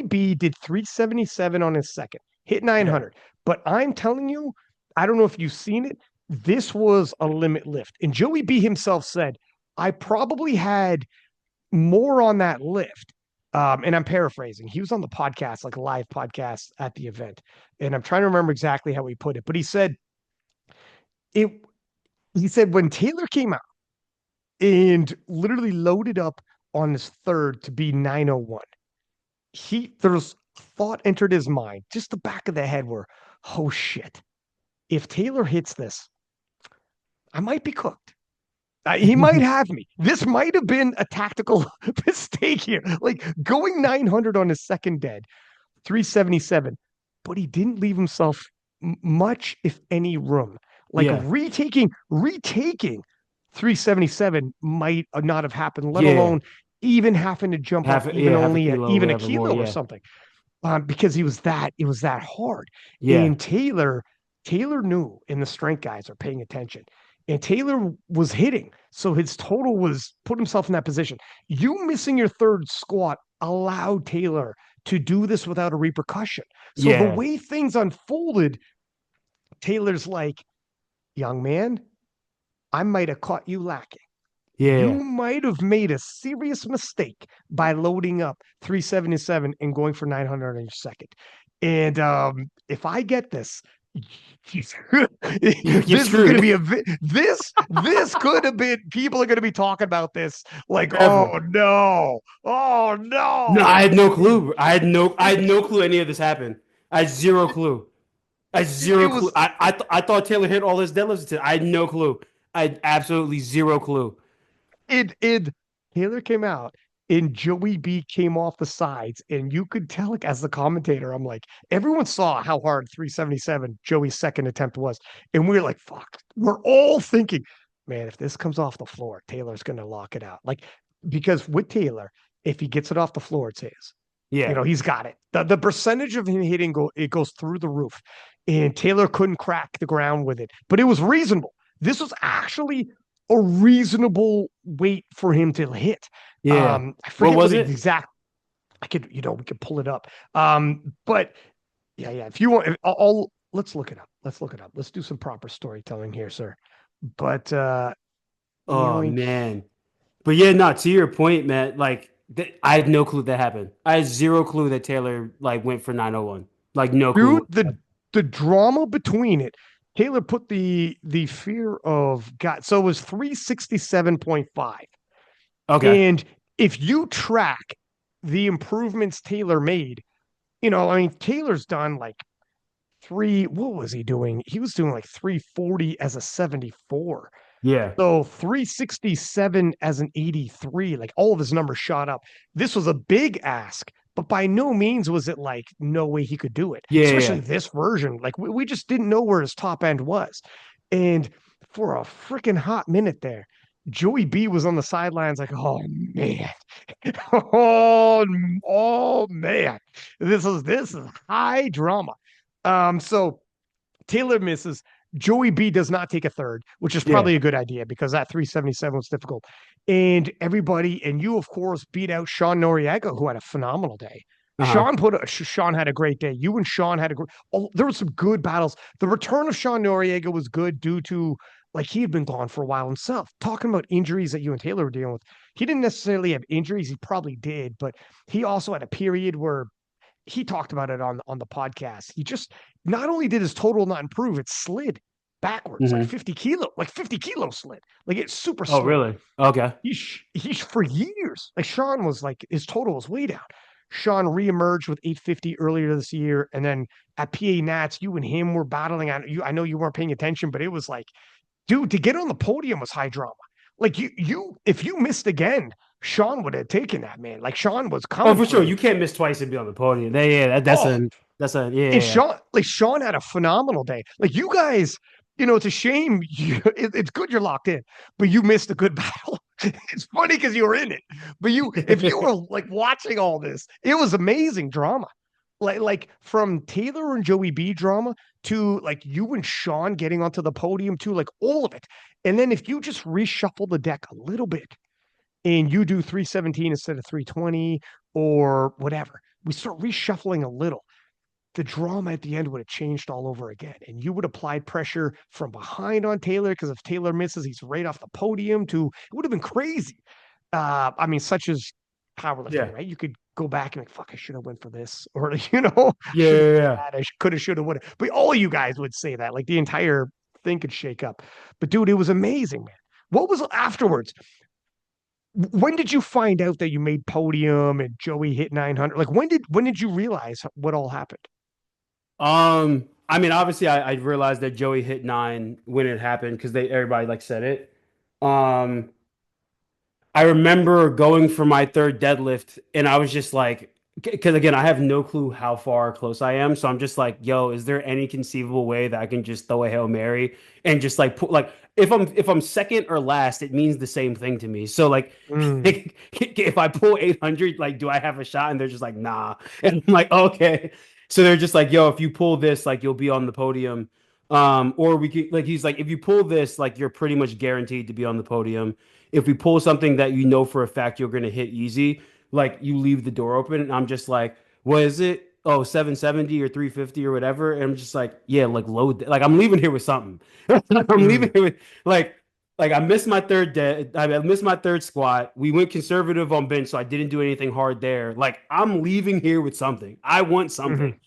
B did 377 on his second, hit Yeah. 900. But I'm telling you, I don't know if you've seen it. This was a limit lift. And Joey B himself said, I probably had more on that lift. And I'm paraphrasing. He was on the podcast, like a live podcast at the event. And I'm trying to remember exactly how he put it, but it he said when Taylor came out and literally loaded up on his third to be 901, there's thought entered his mind, just the back of the head where, oh shit, if Taylor hits this, I might be cooked. He might have me. This might have been a tactical mistake here. Like going 900 on his second dead, 377, but he didn't leave himself much, if any, room. Like Yeah. retaking 377 might not have happened, let Yeah. alone even having to jump up Half a kilo, even a whatever more. kilo or Yeah. something. Because it was that hard. Yeah. And Taylor knew, and the strength guys are paying attention. And Taylor was hitting, so his total was put himself in that position. You missing your third squat allowed Taylor to do this without a repercussion. So the Yeah. way things unfolded, Taylor's like, young man, I might have caught you lacking. You Yeah. might have made a serious mistake by loading up 377 and going for 900 in your second. And if I get this, this You're is going to screwed be this could have been, people are going to be talking about this like, forever. oh no, oh No, no. I had no clue. I had no clue any of this happened. I had zero clue. I had It zero clue. was I thought Taylor hit all his deadlifts. I had no clue. I had absolutely zero clue. it Taylor came out and Joey B came off the sides, and you could tell, like, as the commentator, I'm like, everyone saw how hard 377 Joey's second attempt was, and we were like, fuck. We're all thinking, man, if this comes off the floor, Taylor's gonna lock it out. Like, because with Taylor, if he gets it off the floor, it's his. Yeah. He's got it. The percentage of him hitting it goes through the roof. And Taylor couldn't crack the ground with it, but it was reasonable. This was actually a reasonable weight for him to hit. Yeah. I What forget what was the it? exact. We could pull it up. But yeah, yeah. If you want, let's look it up. Let's look it up. Let's do some proper storytelling here, sir. But Oh yoink, man. But yeah, no, to your point, man, like I had no clue that happened. I had zero clue that Taylor like went for 901. Like no clue. dude, the drama between it. Taylor put the fear of God. So it was 367.5. Okay. And if you track the improvements Taylor made, I mean, Taylor's done like what was he doing? He was doing like 340 as a 74. Yeah. So 367 as an 83, like all of his numbers shot up. This was a big ask, but by no means was it like no way he could do it, Yeah. especially Yeah. this version. Like we just didn't know where his top end was. And for a freaking hot minute there, Joey B was on the sidelines like, oh man. Oh man. This is high drama. So Taylor misses. Joey B does not take a third, which is Yeah. probably a good idea because that 377 was difficult. And everybody, and you, of course, beat out Sean Noriega, who had a phenomenal day. Uh-huh. Sean had a great day. You and Sean had a great. Oh, there were some good battles. The return of Sean Noriega was good due to like he had been gone for a while himself. Talking about injuries that you and Taylor were dealing with, he didn't necessarily have injuries. He probably did, but he also had a period where he talked about it on the podcast. He just not only did his total not improve, it slid backwards Hmm. 50 kilos slid. Like it super Oh, slid. really? Okay. He's for years. Like Sean was like his total was way down. Sean reemerged with 850 earlier this year, and then at PA Nats, you and him were battling. I know you weren't paying attention, but it was like, dude, to get on the podium was high drama. Like if you missed again, Sean would have taken that, man. Like Sean was Oh, coming for for sure. you. You can't miss twice and be on the podium. Yeah, Oh, that's a yeah, and yeah. Sean had a phenomenal day. Like you guys, it's a shame. It's good you're locked in, but you missed a good battle. It's funny because you were in it, but if you Yeah. were like watching all this, it was amazing drama. Like from Taylor and Joey B drama to like you and Sean getting onto the podium too, like all of it. And then if you just reshuffle the deck a little bit and you do 317 instead of 320 or whatever, we start reshuffling a little, the drama at the end would have changed all over again. And you would apply pressure from behind on Taylor because if Taylor misses, he's right off the podium to it would have been crazy. I mean, such as powerlifting, Yeah. right? You could go back and like, fuck, I should have went for this, or Yeah. should have Yeah. done Yeah. that. I could have, should have, would have. But all of you guys would say that, like the entire thing could shake up. But dude, it was amazing, man. What was afterwards? When did you find out that you made podium and Joey hit 900? Like when did you realize what all happened? I mean, obviously, I realized that Joey hit nine when it happened because they everybody like said it. Um, I remember going for my third deadlift, and I was just like, because again, I have no clue how far close I am, so I'm just like, yo, is there any conceivable way that I can just throw a Hail Mary and just like put like if I'm second or last, it means the same thing to me. So like, Mm, if I pull 800, like, do I have a shot? And they're just like, nah, and I'm like, okay. So they're just like, yo, if you pull this, like, you'll be on the podium. Or we could like he's like, if you pull this, like, you're pretty much guaranteed to be on the podium. If we pull something that you know for a fact you're going to hit easy, like you leave the door open. And I'm just like, what is it? Oh, 770 or 350 or whatever. And I'm just like, yeah, like load. Like I'm leaving here with something. I'm leaving mm, here with like, I missed my third I missed my third squat. We went conservative on bench, so I didn't do anything hard there. Like I'm leaving here with something. I want something.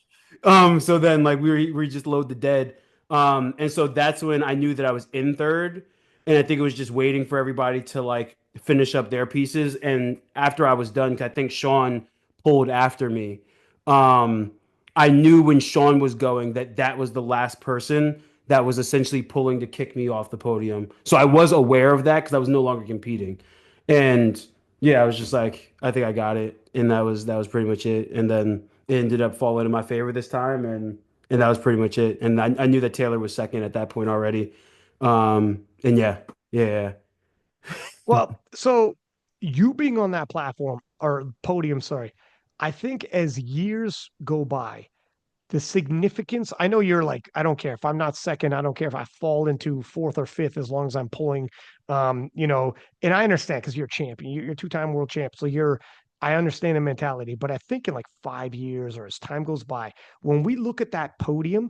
mhm. So then like we just load the dead. And so that's when I knew that I was in third. And I think it was just waiting for everybody to like finish up their pieces. And after I was done, 'cause I think Sean pulled after me. Um, I knew when Sean was going that that was the last person that was essentially pulling to kick me off the podium. So I was aware of that because I was no longer competing. And yeah, I was just like, I think I got it. And that was pretty much it. And then it ended up falling in my favor this time, and that was pretty much it. And I knew that Taylor was second at that point already. And yeah, yeah, Well, so you being on that platform or podium, sorry, I think as years go by, the significance, I know you're like, I don't care if I'm not second, I don't care if I fall into fourth or fifth as long as I'm pulling, and I understand because you're a champion, you're two-time world champ. So I understand the mentality, but I think in like 5 years or as time goes by, when we look at that podium,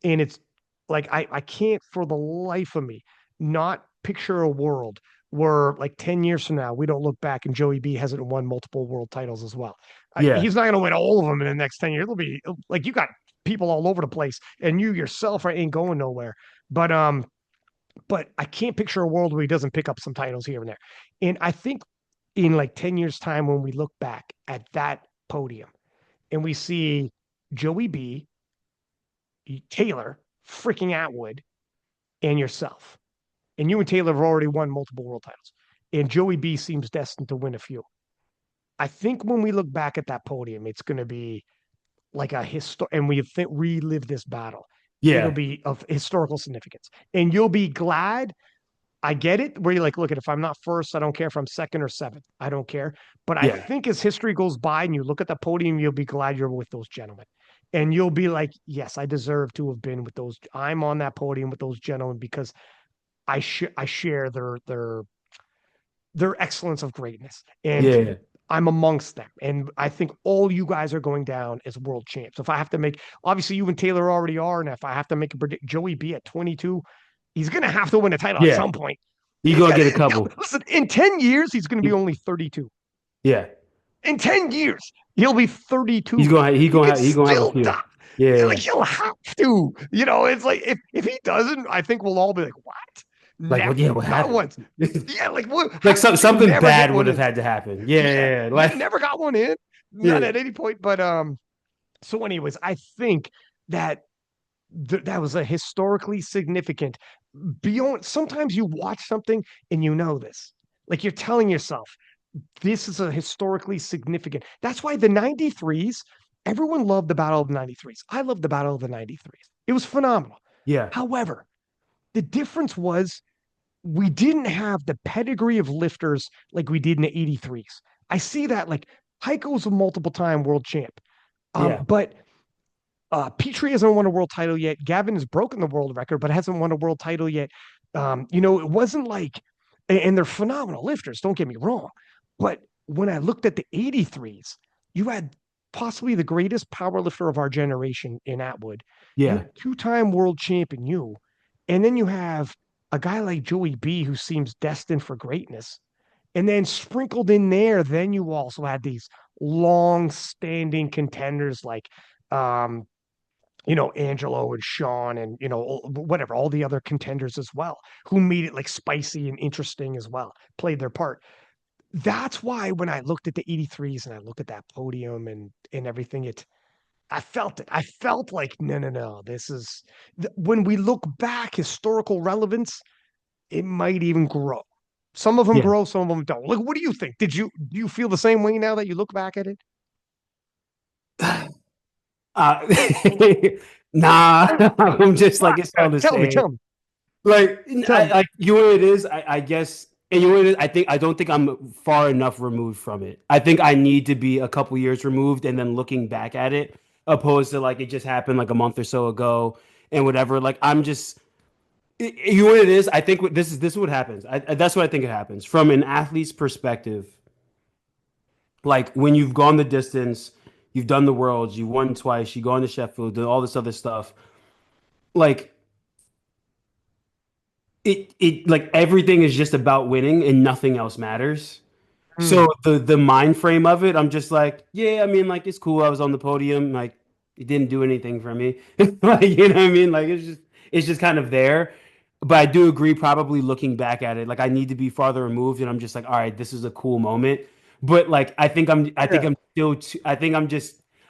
and it's like I can't for the life of me not picture a world where like 10 years from now we don't look back and Joey B hasn't won multiple world titles as well. yeah, He's not going to win all of them in the next 10 years. It'll be like you got people all over the place, and you yourself ain't going nowhere. But I can't picture a world where he doesn't pick up some titles here and there. And I think in like 10 years' time, when we look back at that podium and we see Joey B, Taylor, freaking Atwood, and yourself, and you and Taylor have already won multiple world titles, and Joey B seems destined to win a few. I think when we look back at that podium, it's going to be like a and we relive this battle. It'll Yeah. be of historical significance, and you'll be glad. I get it. Where you're like, look, if I'm not first, I don't care if I'm second or seventh. I don't care. But I Yeah. think as history goes by and you look at the podium, you'll be glad you're with those gentlemen, and you'll be like, yes, I deserve to have been with those. I'm on that podium with those gentlemen because I share their excellence of greatness, and Yeah. I'm amongst them. And I think all you guys are going down as world champs. If I have to make, obviously you and Taylor already are, and if I have to make a predict, Joey B at 22, he's going to have to win a title at Yeah. some point. You He's gonna got get a couple. listen. In 10 years, he's going to be only 32. Yeah. In 10 years, he'll be He's 32. gonna he He could gonna he gonna have a still few. die. Yeah. Yeah, Yeah. like he'll have to. It's like if he doesn't, I think we'll all be like, what? Like, well, Never, yeah, what not happened? once. Yeah, like what? Like How did you something never get bad one would have in? had to happen. Yeah, Yeah, yeah, yeah. you Like, never got one in, not yeah, at any point. But so anyways, I think that that was a historically significant beyond. Sometimes you watch something and you know this, like you're telling yourself, this is a historically significant. That's why the 93s, everyone loved the Battle of the 93s. I loved the Battle of the 93s. It was phenomenal. yeah, However, the difference was we didn't have the pedigree of lifters like we did in the 83s. I see that like Heiko's a multiple time world champ. yeah, But Petrie hasn't won a world title yet. Gavin has broken the world record, but hasn't won a world title yet. It wasn't like, and they're phenomenal lifters, don't get me wrong. But when I looked at the 83s, you had possibly the greatest power lifter of our generation in Atwood. You yeah, had two-time world champion you, and then you have a guy like Joey B who seems destined for greatness. And then sprinkled in there, then you also had these long-standing contenders like um, Angelo and Sean and, whatever, all the other contenders as well, who made it like spicy and interesting as well, played their part. That's why when I looked at the 83s and I look at that podium and everything, I felt it. I felt like, no, no, no, this is when we look back, historical relevance, it might even grow. Some of them yeah. grow, some of them don't. Like, what do you think? Do you feel the same way now that you look back at it? Uh, nah, I'm just Why? like it's all the Tell me, same. tell me, Like, tell me. like you know what it is. I guess, and you know what it is. I don't think I'm far enough removed from it. I think I need to be a couple years removed and then looking back at it, opposed to like it just happened like a month or so ago and whatever. Like I'm just, you know what it is. I think this is what happens. That's what I think it happens from an athlete's perspective. Like when you've gone the distance, you've done the worlds, you won twice, you gone to Sheffield, done all this other stuff. Like it like everything is just about winning and nothing else matters. So Mm, the mind frame of it, I'm just like, yeah, I mean, like it's cool. I was on the podium, like it didn't do anything for me. Like, you know what I mean? Like it's just kind of there. But I do agree, probably looking back at it, like I need to be farther removed, and I'm just like, all right, this is a cool moment. But like I think yeah, I'm still I think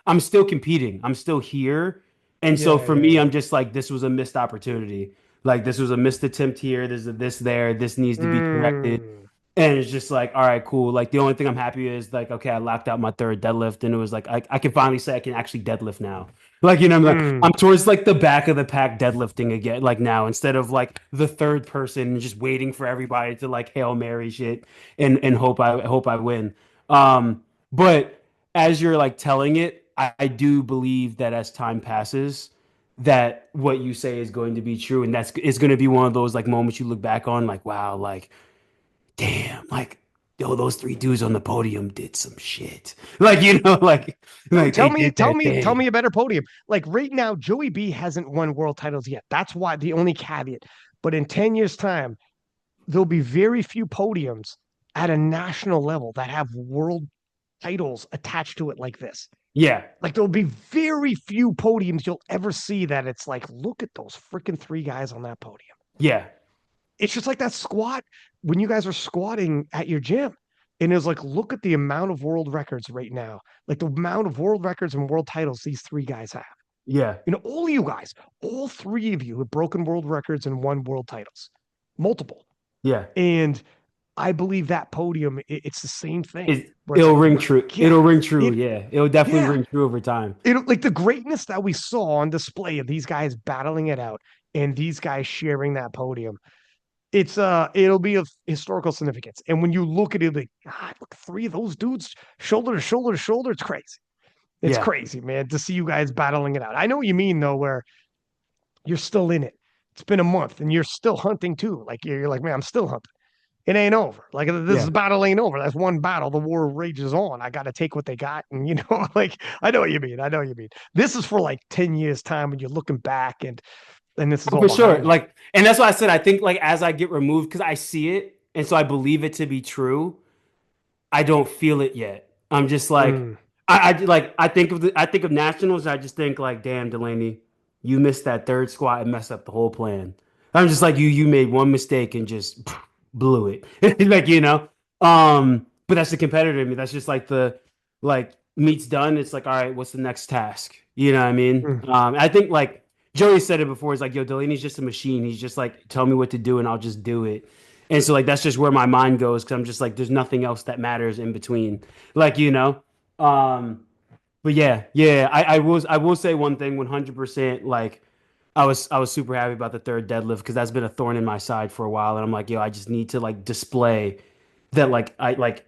I'm still competing. I'm still here. And so yeah, for yeah, me, yeah. I'm just like, this was a missed opportunity. Like this was a missed attempt here. There's a this there. This needs to be corrected. Mm, And it's just like, all right, cool. Like the only thing I'm happy is like, okay, I locked out my third deadlift, and it was like I can finally say I can actually deadlift now. Like, I'm like mm, I'm towards like the back of the pack deadlifting again, like now instead of like the third person and just waiting for everybody to like Hail Mary shit and hope I win. But as you're like telling it, I do believe that as time passes, that what you say is going to be true, and that's it's going to be one of those like moments you look back on, like, wow, like damn, like, yo, those three dudes on the podium did some shit. Like, Dude, like they did tell their me, tell me thing. a better podium. Like right now, Joey B hasn't won world titles yet. That's why the only caveat. But in 10 years' time, there'll be very few podiums at a national level that have world titles attached to it like this. Yeah. Like there'll be very few podiums you'll ever see that it's like, look at those freaking three guys on that podium. Yeah. It's just like that squat when you guys are squatting at your gym. And it's like, look at the amount of world records right now, like the amount of world records and world titles these three guys have. Yeah. You know, all you guys, all three of you have broken world records and won world titles, multiple. Yeah. And I believe that podium, it's the same thing It, where it's it'll like, ring true. yeah, It'll ring true. it, Yeah. It'll definitely yeah, ring true over time. it like the greatness that we saw on display of these guys battling it out and these guys sharing that podium. It'll be of historical significance. And when you look at it, like, God, look, three of those dudes shoulder to shoulder to shoulder, it's crazy. It's Yeah. crazy, man, to see you guys battling it out. I know what you mean though, where you're still in it. It's been a month and you're still hunting too. Like you're like, man, I'm still hunting. It ain't over. Like this Yeah. battle ain't over. That's one battle. The war rages on. I got to take what they got. And you know, like I know what you mean. I know what you mean. This is for like 10 years time when you're looking back and this is all For sure. behind you. Like, and that's why I said I think like as I get removed, because I see it and so I believe it to be true, I don't feel it yet. I'm just like Mm. I think of nationals, I just think like, damn, Delaney, you missed that third squat and messed up the whole plan. I'm just like you made one mistake and just blew it. Like, but that's the competitor in me. That's just like the like meet's done. It's like, all right, what's the next task? You know what I mean? Mm. I think like Joey said it before. It's like, yo, Delaney's just a machine. He's just like, tell me what to do and I'll just do it. And so like that's just where my mind goes because I'm just like, there's nothing else that matters in between. Like, Um, but yeah, I will say one thing 100%. Like I was super happy about the third deadlift because that's been a thorn in my side for a while. And I'm like, yo, I just need to like display that like I like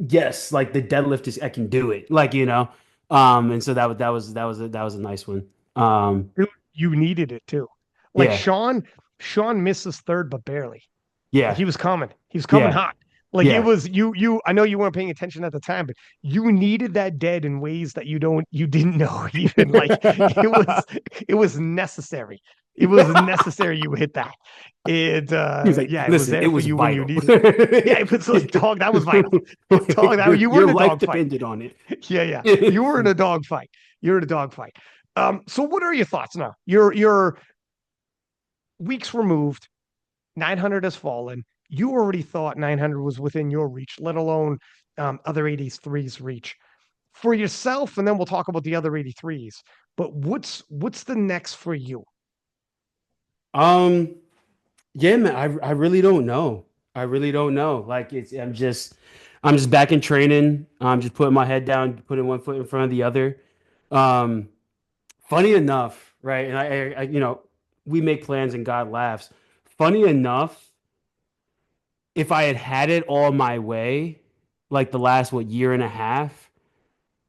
yes, like the deadlift is I can do it. And so that was a nice one. Dude, you needed it too. Like Yeah, Sean missed his third, but barely. Like yeah, he was coming. He was coming yeah, hot. Like it yeah. was you I know you weren't paying attention at the time, but you needed that dead in ways that you didn't know even. Like it was necessary. It was necessary you hit that. He was like, Yeah, it was listen, it there for was you when you vital. needed it. Yeah, it was like dog, that was vital. Dog, that you were Your in a life dog fight. depended on Yeah, yeah. You were in it. a dog fight. You're in a dog fight. So what are your thoughts now? You're weeks removed, 900 has fallen. You already thought 900 was within your reach, let alone other 83's reach for yourself. And then we'll talk about the other 83's. But what's the next for you? Um, yeah, man, I really don't know. I really don't know. Like I'm just back in training. I'm just putting my head down, putting one foot in front of the other. Um, Funny enough, right? And we make plans and God laughs. Funny enough, if I had had it all my way, like the last year and a half,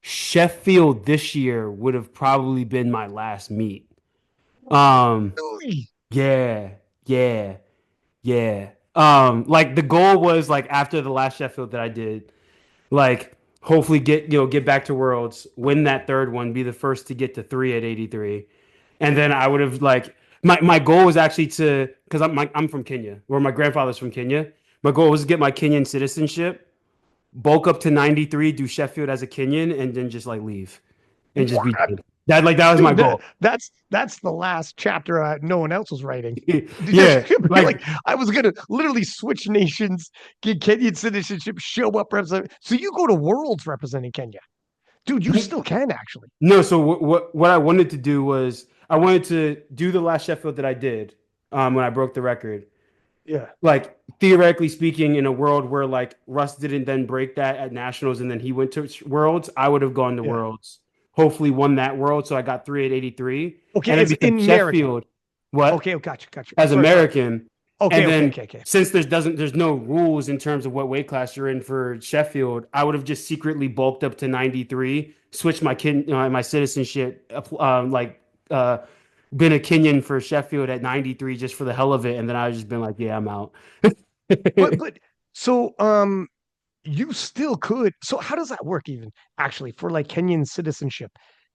Sheffield this year would have probably been my last meet. Um, yeah, yeah. Yeah. Like the goal was like after the last Sheffield that I did, like hopefully get back to Worlds, win that third one, be the first to get to three at 83. And then I would have like my goal was actually to because I'm from Kenya, where my grandfather's from Kenya. My goal was to get my Kenyan citizenship, bulk up to 93, do Sheffield as a Kenyan, and then just like leave and just be done. That was my Dude, goal. that's the last chapter no one else was writing. Yeah. Like Like I was gonna literally switch nations, get Kenyan citizenship, show up represent. So you go to Worlds representing Kenya, dude. You still can actually. No, so what I wanted to do was I wanted to do the last Sheffield that I did when I broke the record. Yeah. Like theoretically speaking, in a world where like Russ didn't then break that at nationals and then he went to Worlds, I would have gone to Yeah. Worlds. Hopefully won that World, so I got three at 83. Okay, And then as because in American. Sheffield, what Okay, gotcha. as Sorry. American, Okay, and okay, then okay, okay. since there's no rules in terms of what weight class you're in for Sheffield, I would have just secretly bulked up to 93, switched my citizenship, uh, been a Kenyan for Sheffield at 93 just for the hell of it, and then I would just been like, yeah, I'm out. But so you still could. So how does that work even actually for like Kenyan citizenship?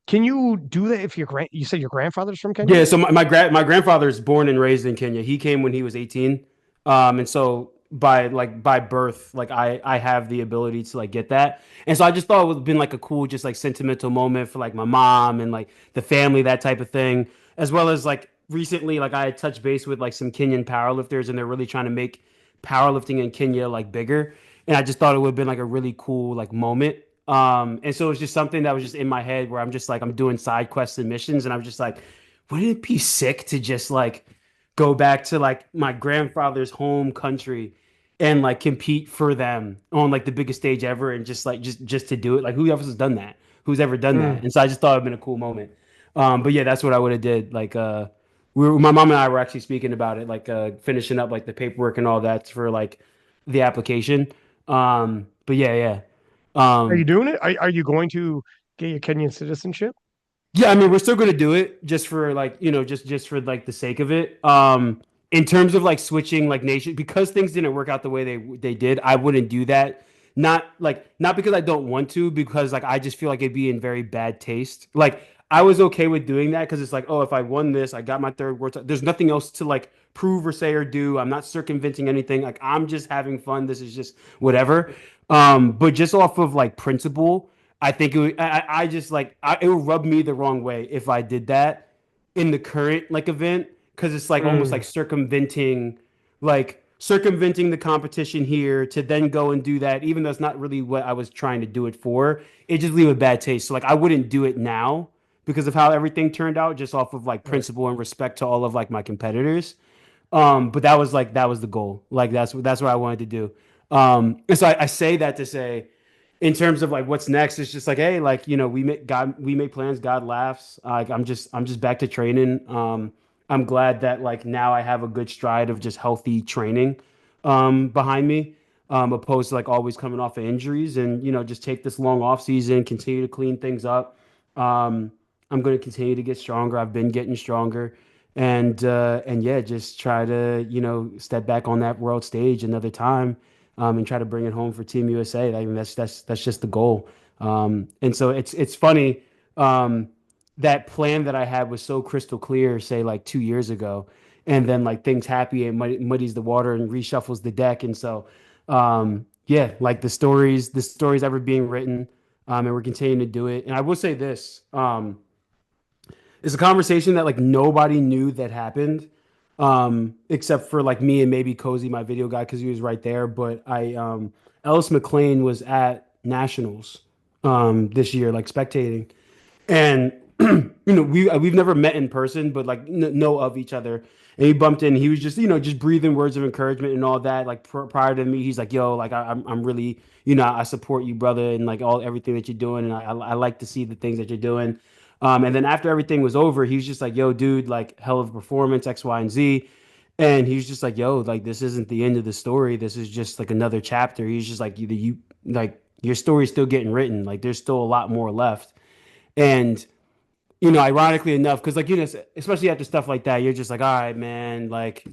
Can you do that if you said your grandfather's from Kenya? Yeah, so my grandfather is born and raised in Kenya. He came when he was 18. And so by birth, like I have the ability to like get that. And so I just thought it would have been like a cool, just like sentimental moment for like my mom and like the family, that type of thing. As well as like recently, like I had touched base with like some Kenyan powerlifters and they're really trying to make powerlifting in Kenya like bigger. And I just thought it would have been like a really cool like moment. And so it's just something that was just in my head where I'm just like I'm doing side quests and missions, and I'm just like, wouldn't it be sick to just like go back to like my grandfather's home country and like compete for them on like the biggest stage ever, and just like just to do it? Like who else has done that? Who's ever done that? Mm. And so I just thought it'd been a cool moment. But yeah, that's what I would have did. Like my mom and I were actually speaking about it, like finishing up like the paperwork and all that for like the application. But yeah, yeah. Are you Um, doing it? Are you going to get your Kenyan citizenship? Yeah, I mean, we're still going to do it just for like, just for like the sake of it. In terms of like switching like nation, because things didn't work out the way they did, I wouldn't do that. Not because I don't want to, because like I just feel like it'd be in very bad taste. Like I was okay with doing that because it's like, oh, if I won this, I got my third world. There's nothing else to like prove or say or do. I'm not circumventing anything. Like I'm just having fun. This is just whatever. But just off of like principle. I think it would, I just like it would rub me the wrong way if I did that in the current like event, because it's like almost Mm. like circumventing the competition here to then go and do that, even though it's not really what I was trying to do it for. It just leave a bad taste. So like I wouldn't do it now because of how everything turned out, just off of like Right. principle and respect to all of like my competitors. But that was the goal. Like that's what I wanted to do. And so I say that to say, in terms of like what's next, it's just like, hey, like we make plans, God laughs. Like I'm just back to training. I'm glad that like now I have a good stride of just healthy training behind me, opposed to like always coming off of injuries, and just take this long off season, continue to clean things up. Um, I'm going to continue to get stronger. I've been getting stronger, and yeah, just try to step back on that world stage another time, and try to bring it home for Team USA. I mean, that's just the goal. And so it's funny, that plan that I had was so crystal clear, say like 2 years ago, and then like things happen and muddies the water and reshuffles the deck. And so yeah, like the stories ever being written, and we're continuing to do it. And I will say this. It's a conversation that like nobody knew that happened, except for like me and maybe Cozy, my video guy, because he was right there. But Ellis McLean was at Nationals this year, like spectating, and we've never met in person, but like know of each other. And he bumped in. He was just just breathing words of encouragement and all that. Like prior to me, he's like, "Yo, like I'm really I support you, brother, and like everything that you're doing, and I like to see the things that you're doing." And then after everything was over, he was just like, "Yo, dude, like hell of a performance, X, Y, and Z." And he's just like, "Yo, like this isn't the end of the story. This is just like another chapter." He's just like, "You like your story's still getting written. Like there's still a lot more left." And ironically enough, because like especially after stuff like that, you're just like, all right, man, like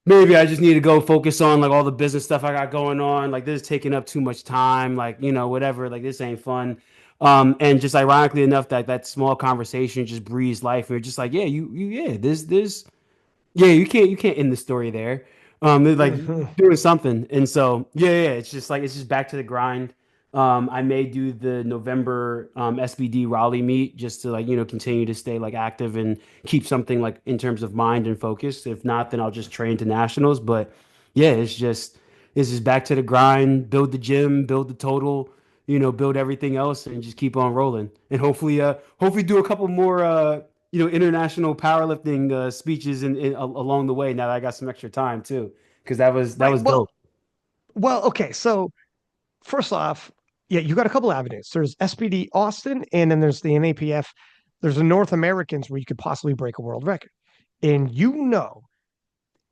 maybe I just need to go focus on like all the business stuff I got going on. Like this is taking up too much time. Like whatever. Like this ain't fun. And just ironically enough, that small conversation just breathes life. And you're just like, yeah, yeah, this, yeah, you can't end the story there. They're like Mhm. doing something, and so yeah, it's just like it's just back to the grind. I may do the November SBD Raleigh meet just to like continue to stay like active and keep something like in terms of mind and focus. If not, then I'll just train to nationals. But yeah, it's just back to the grind. Build the gym, build the total. Build everything else, and just keep on rolling. And hopefully do a couple more international powerlifting speeches along the way. Now that I got some extra time too, because that Right. was dope. Well, okay. So first off, yeah, you got a couple avenues. There's SPD Austin, and then there's the NAPF. There's the North Americans where you could possibly break a world record. And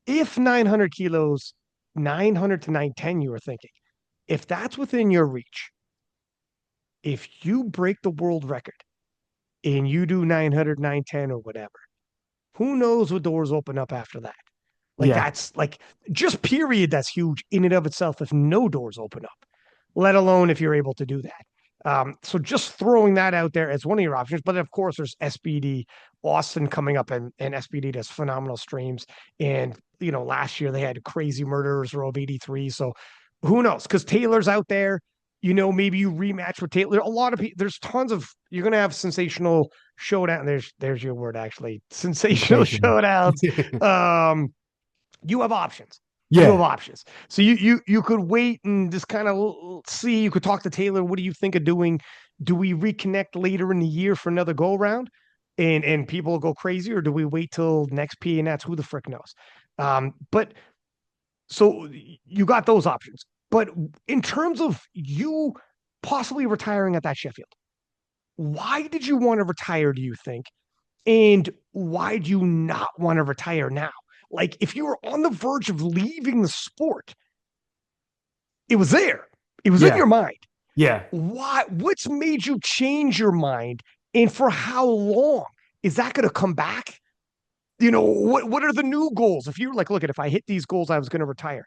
if 900 kilos, 900 to 910, you were thinking, if that's within your reach, if you break the world record and you do 900, 910 or whatever, who knows what doors open up after that? Like Yeah, that's like just period. That's huge in and of itself. If no doors open up, let alone if you're able to do that. So just throwing that out there as one of your options. But of course, there's SBD Austin coming up, and SBD does phenomenal streams. And last year they had crazy murderers row of 83. So who knows? Because Taylor's out there. Maybe you rematch with Taylor. A lot of people. There's tons of. You're gonna have sensational showdown. There's your word actually. Sensational Sensational. showdowns. Um, you have options. You have Yeah. options. So you could wait and just kind of see. You could talk to Taylor. What do you think of doing? Do we reconnect later in the year for another go around, and people will go crazy, or do we wait till next P and that's who the frick knows? But so you got those options. But in terms of you possibly retiring at that Sheffield, why did you want to retire? Do you think? And why do you not want to retire now? Like, if you were on the verge of leaving the sport, it was there, it was in Yeah. your mind. Yeah. Why? What's made you change your mind? And for how long is that going to come back? What are the new goals? If you're like, look, if I hit these goals, I was going to retire.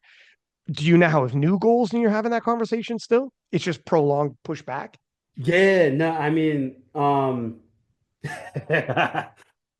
Do you now have new goals and you're having that conversation still? It's just prolonged pushback. Yeah, no, I mean,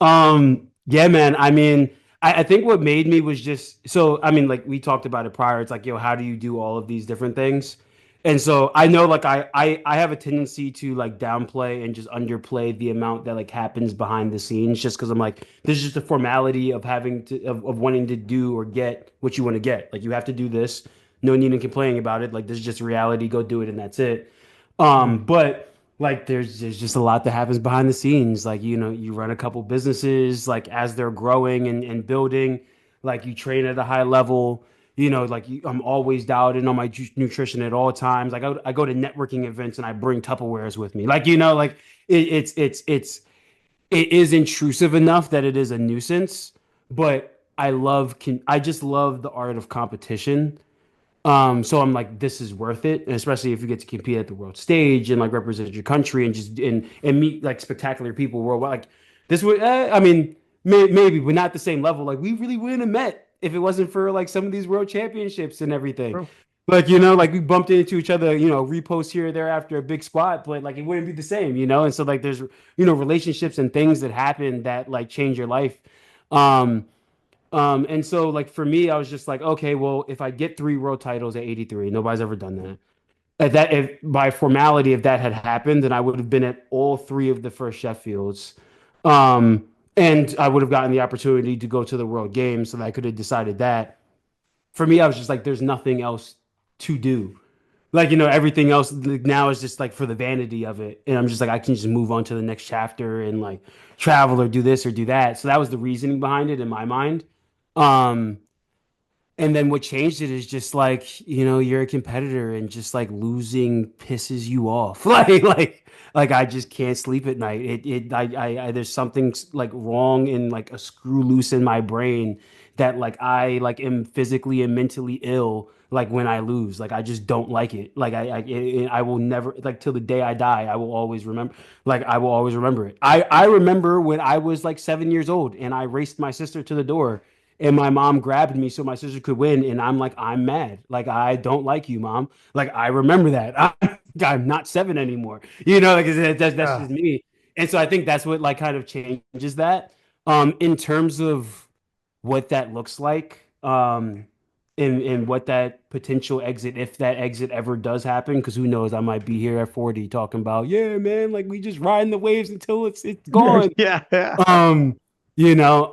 yeah, man. I mean, I think what made me was just so, I mean, like we talked about it prior. It's like, yo, how do you do all of these different things? And so I know like I have a tendency to like downplay and just underplay the amount that like happens behind the scenes just because I'm like, this is just a formality of having to of wanting to do or get what you want to get. Like you have to do this. No need in complaining about it. Like this is just reality. Go do it and that's it. Mm. But like there's just a lot that happens behind the scenes. Like, you run a couple businesses, like as they're growing and building, like you train at a high level, like I'm always dialed in on my nutrition at all times. Like I go to networking events and I bring Tupperwares with me. Like, like it is intrusive enough that it is a nuisance, but I just love the art of competition. So I'm like, this is worth it, and especially if you get to compete at the world stage and like represent your country and just and meet like spectacular people worldwide. Like this would, I mean, maybe, but not the same level. Like we really wouldn't have met if it wasn't for like some of these world championships and everything. True. Like like we bumped into each other, repost here or there after a big squat, but like it wouldn't be the same. And so like there's relationships and things that happen that like change your life. Um, and so like for me, I was just like, okay, well, if I get 3 world titles at 83, nobody's ever done that. At that, if by formality, if that had happened, then I would have been at all 3 of the first Sheffields. And I would have gotten the opportunity to go to the World Games, so that I could have decided that. For me, I was just like, there's nothing else to do. Like, everything else like, now is just like for the vanity of it. And I'm just like, I can just move on to the next chapter and like travel or do this or do that. So that was the reasoning behind it in my mind. Um, and then what changed it is just like, you're a competitor and just like losing pisses you off. Like I just can't sleep at night. There's something like wrong in like a screw loose in my brain that like I like am physically and mentally ill like when I lose. Like I just don't like it. Like I will never like till the day I die, I will always remember I will always remember it. I remember when I was like 7 years old and I raced my sister to the door and my mom grabbed me so my sister could win and I'm like, I'm mad, like I don't like you, mom. Like I remember that. I'm not 7 anymore, like that's Yeah. just me. And so I think that's what like kind of changes that in terms of what that looks like and what that potential exit, if that exit ever does happen, because who knows, I might be here at 40 talking about, yeah, man, like we just riding the waves until it's gone. Yeah. Yeah. um, you know,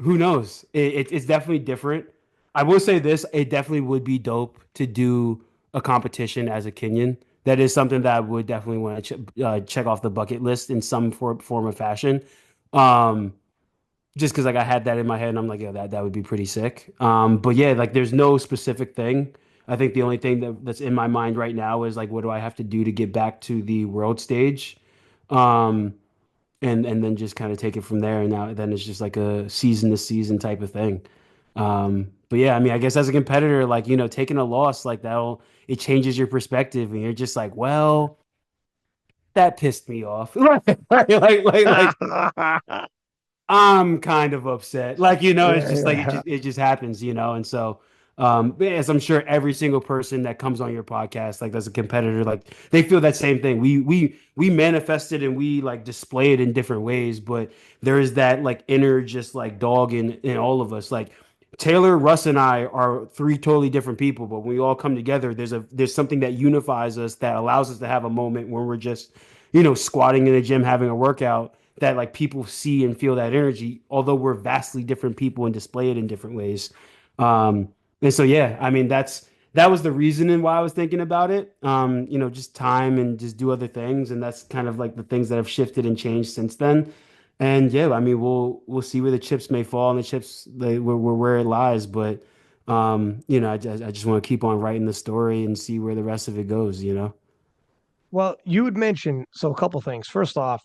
who knows? It's definitely different. I will say this, it definitely would be dope to do a competition as a Kenyan. That is something that I would definitely want to check off the bucket list in some form of fashion. Um, just because like I had that in my head and I'm like, yeah, that would be pretty sick. But yeah, like there's no specific thing. I think the only thing that's in my mind right now is like, what do I have to do to get back to the world stage? Um, and then just kind of take it from there. And now then it's just like a season to season type of thing. But yeah, I mean, I guess as a competitor, like, taking a loss like that'll it changes your perspective and you're just like, well, that pissed me off. Like I'm kind of upset. Like, it's just like Yeah. it just happens. And so As I'm sure every single person that comes on your podcast, like that's a competitor, like they feel that same thing. We manifest it and we like display it in different ways, but there is that like inner just like dog in all of us. Like Taylor, Russ, and I are three totally different people, but when we all come together, there's something that unifies us that allows us to have a moment when we're just, squatting in the gym having a workout that like people see and feel that energy, although we're vastly different people and display it in different ways. Um, and so yeah, I mean that was the reasoning why I was thinking about it. Just time and just do other things, and that's kind of like the things that have shifted and changed since then. And yeah, I mean, we'll see where the chips may fall and the chips where it lies. But I just want to keep on writing the story and see where the rest of it goes. Well, you had mentioned so a couple things. First off,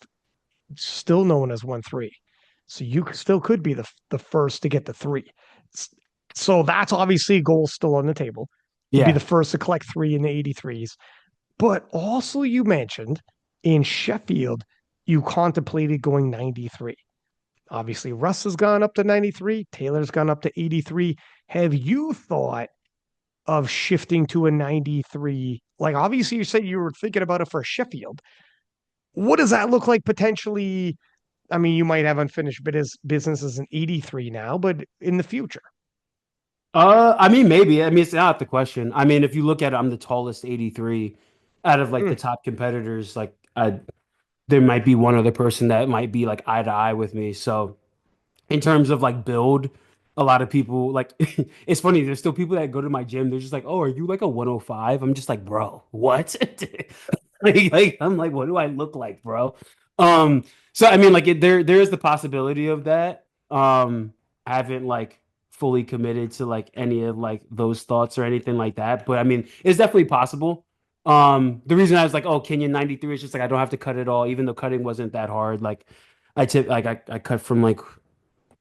still known as 1-3. So you still could be the first to get the three. So that's obviously a goal still on the table to be the Yeah. first to collect three in the 83s. But also, you mentioned in Sheffield, you contemplated going 93. Obviously, Russ has gone up to 93, Taylor's gone up to 83. Have you thought of shifting to a 93? Like, obviously, you said you were thinking about it for Sheffield. What does that look like potentially? I mean, you might have unfinished business as an 83 now, but in the future. I mean, maybe. I mean, it's not the question. I mean, if you look at it, I'm the tallest 83 out of like the Mm, top competitors. Like, there might be one other person that might be like eye to eye with me. So, in terms of like build, a lot of people like it's funny. There's still people that go to my gym. They're just like, "Oh, are you like a 105?" I'm just like, "Bro, what?" I'm like, "What do I look like, bro?" Um, so I mean, like, there is the possibility of that. I haven't like fully committed to like any of like those thoughts or anything like that, but I mean, it's definitely possible. The reason I was like, "Oh, Kenyan 93" is just like I don't have to cut it all, even though cutting wasn't that hard. Like, I cut from like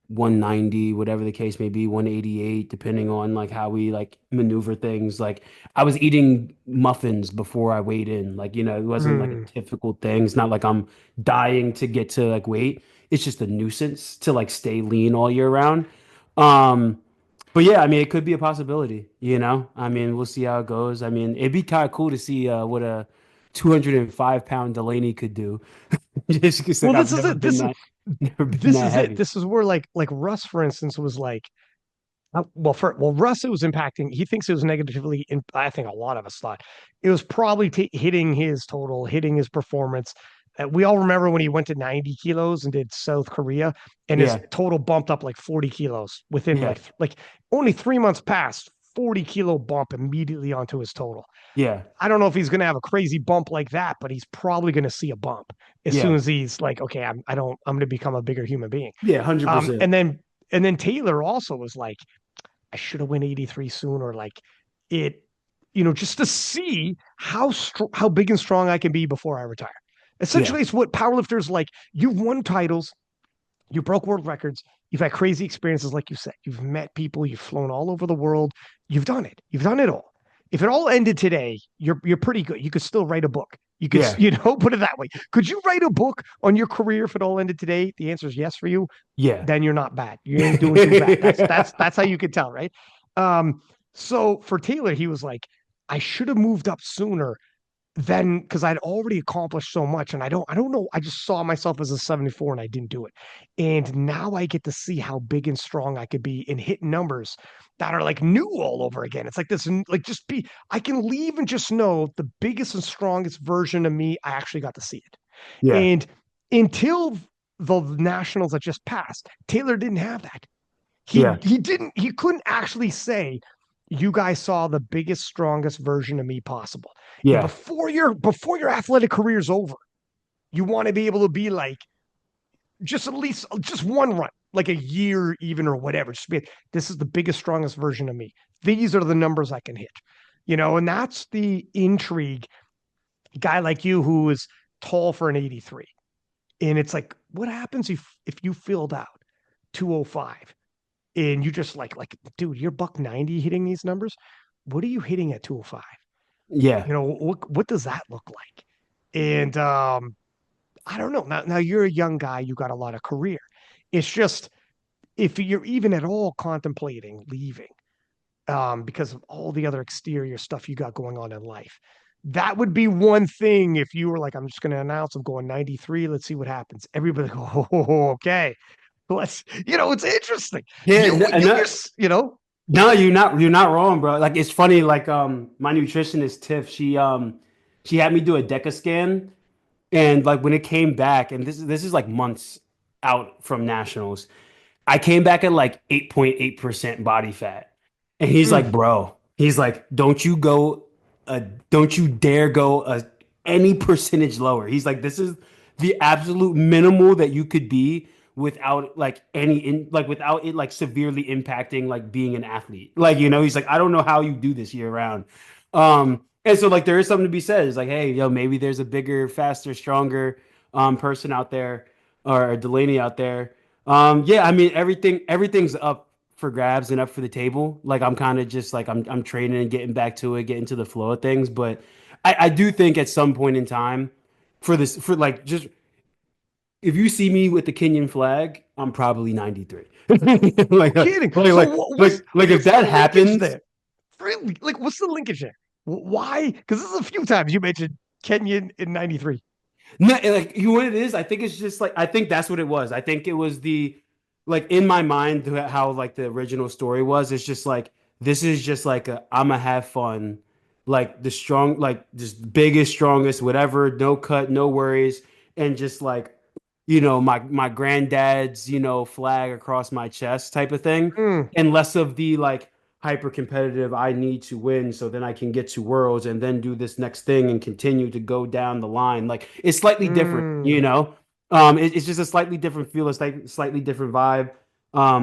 190, whatever the case may be, 188, depending on like how we like maneuver things. Like I was eating muffins before I weighed in. Like, it wasn't like a mm. typical thing. It's not like I'm dying to get to like weight. It's just a nuisance to like stay lean all year round. Um, but yeah, I mean, it could be a possibility. I mean, we'll see how it goes. I mean, it'd be kind of cool to see what a 205-pound Delaney could do. Just because like Well, I've this is never it. been never been This that is it. heavy. This is where like Russ, for instance, was like, Russ, it was impacting. He thinks it was negatively. I think a lot of us thought it was probably hitting his total, hitting his performance. We all remember when he went to 90 kilos and did South Korea, and his Yeah. total bumped up like 40 kilos within Yeah. like only 3 months passed. 40-kilo bump immediately onto his total. Yeah, I don't know if he's going to have a crazy bump like that, but he's probably going to see a bump as soon yeah, as he's like, okay, I'm going to become a bigger human being. yeah, Um, 100%. and then and then Taylor also was like, I should have went 83 sooner. Like it, just to see how big and strong I can be before I retire. Yeah, Essentially, it's what powerlifters like. You've won titles, you broke world records, you've had crazy experiences, like you said. You've met people, you've flown all over the world, you've done it. You've done it all. If it all ended today, you're pretty good. You could still write a book. You could, yeah, put it that way. Could you write a book on your career if it all ended today? The answer is yes for you. yeah, Then you're not bad. You ain't doing too bad. That's how you could tell, right? Um, so for Taylor, he was like, I should have moved up sooner then because I'd already accomplished so much. And I don't know. I just saw myself as a 74 and I didn't do it. And now I get to see how big and strong I could be and hit numbers that are like new all over again. It's like this, like just be, I can leave and just know the biggest and strongest version of me, I actually got to see it. yeah, And until the nationals that just passed, Taylor didn't have that. He yeah, he didn't he couldn't actually say you guys saw the biggest, strongest version of me possible. And yeah, before your athletic career is over, you want to be able to be like just at least just one run, like a year even or whatever. Just be this is the biggest, strongest version of me. These are the numbers I can hit. And that's the intrigue. A guy like you who is tall for an 83. And it's like, what happens if you filled out 205? And you just dude, you're buck 90 hitting these numbers. What are you hitting at 205? yeah, What does that look like? And I don't know. Now you're a young guy, you got a lot of career. It's just if you're even at all contemplating leaving, because of all the other exterior stuff you got going on in life. That would be one thing if you were like, I'm just going to announce I'm going 93. Let's see what happens. Everybody go, oh, okay. Let's, it's interesting. Yeah, You know, no, you're not wrong, bro. Like it's funny, like my nutritionist Tiff, she had me do a DECA scan, and like when it came back, and this is like months out from nationals, I came back at like 8.8% body fat. And he's mm, like, bro, he's like, don't you dare go any percentage lower. He's like, this is the absolute minimal that you could be without like without it like severely impacting like being an athlete. Like, he's like, I don't know how you do this year round. And so like there is something to be said. It's like, hey, maybe there's a bigger, faster, stronger person out there or Delaney out there. Yeah, I mean everything's up for grabs and up for the table. Like I'm kind of just like I'm training and getting back to it, getting to the flow of things. But I do think at some point in time for like just if you see me with the Kenyan flag, I'm probably 93. no like, kidding. So like if what's the that linkage happens, there? Really? Like, what's the linkage there? Why? Because this is a few times you mentioned Kenyan in 93. no, like what it is, I think it's just like I think that's what it was. I think it was the like in my mind how like the original story was. It's just like this is just like a I'ma have fun, like the strong, like just biggest, strongest, whatever, no cut, no worries, and just like my granddad's flag across my chest type of thing, Mm, and less of the like hyper competitive I need to win so then I can get to worlds and then do this next thing and continue to go down the line. Like it's slightly different, mm, it's just a slightly different feel, it's like slightly different vibe.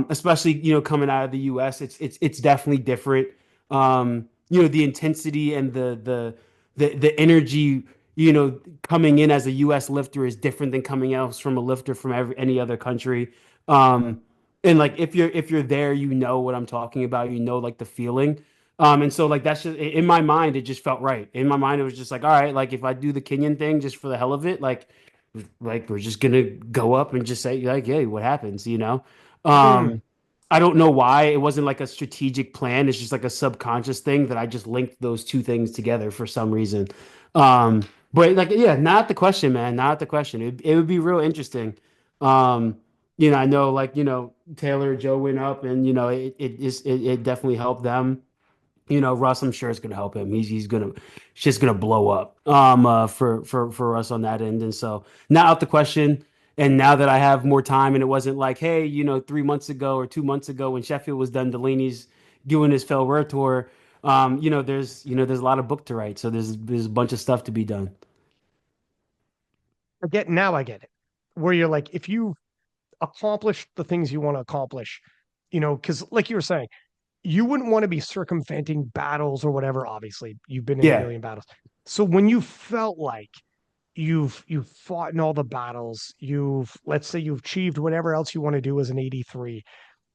Especially coming out of the US, it's definitely different. The intensity and the energy coming in as a US lifter is different than coming out from a lifter from any other country. Um, and like if you're there, what I'm talking about, like the feeling. And so like that's just in my mind, it just felt right. In my mind, it was just like, all right, like if I do the Kenyan thing just for the hell of it, like we're just gonna go up and just say like, hey, what happens? mm. Um, I don't know why it wasn't like a strategic plan. It's just like a subconscious thing that I just linked those two things together for some reason. But like, yeah, not the question, man, not the question. It would be real interesting. Um, I know like, Taylor, Joe went up and, it definitely helped them. Russ, I'm sure it's gonna help him. It's just gonna blow up for Russ on that end. And so now out the question. And now that I have more time, and it wasn't like, hey, 3 months ago or 2 months ago when Sheffield was done, Delaney's doing his farewell tour. There's a lot of book to write, so there's a bunch of stuff to be done. I get it. Where you're like, if you accomplish the things you want to accomplish, because like you were saying, you wouldn't want to be circumventing battles or whatever. Obviously, you've been in a Yeah, million battles. So when you felt like you've fought in all the battles, let's say you've achieved whatever else you want to do as an 83,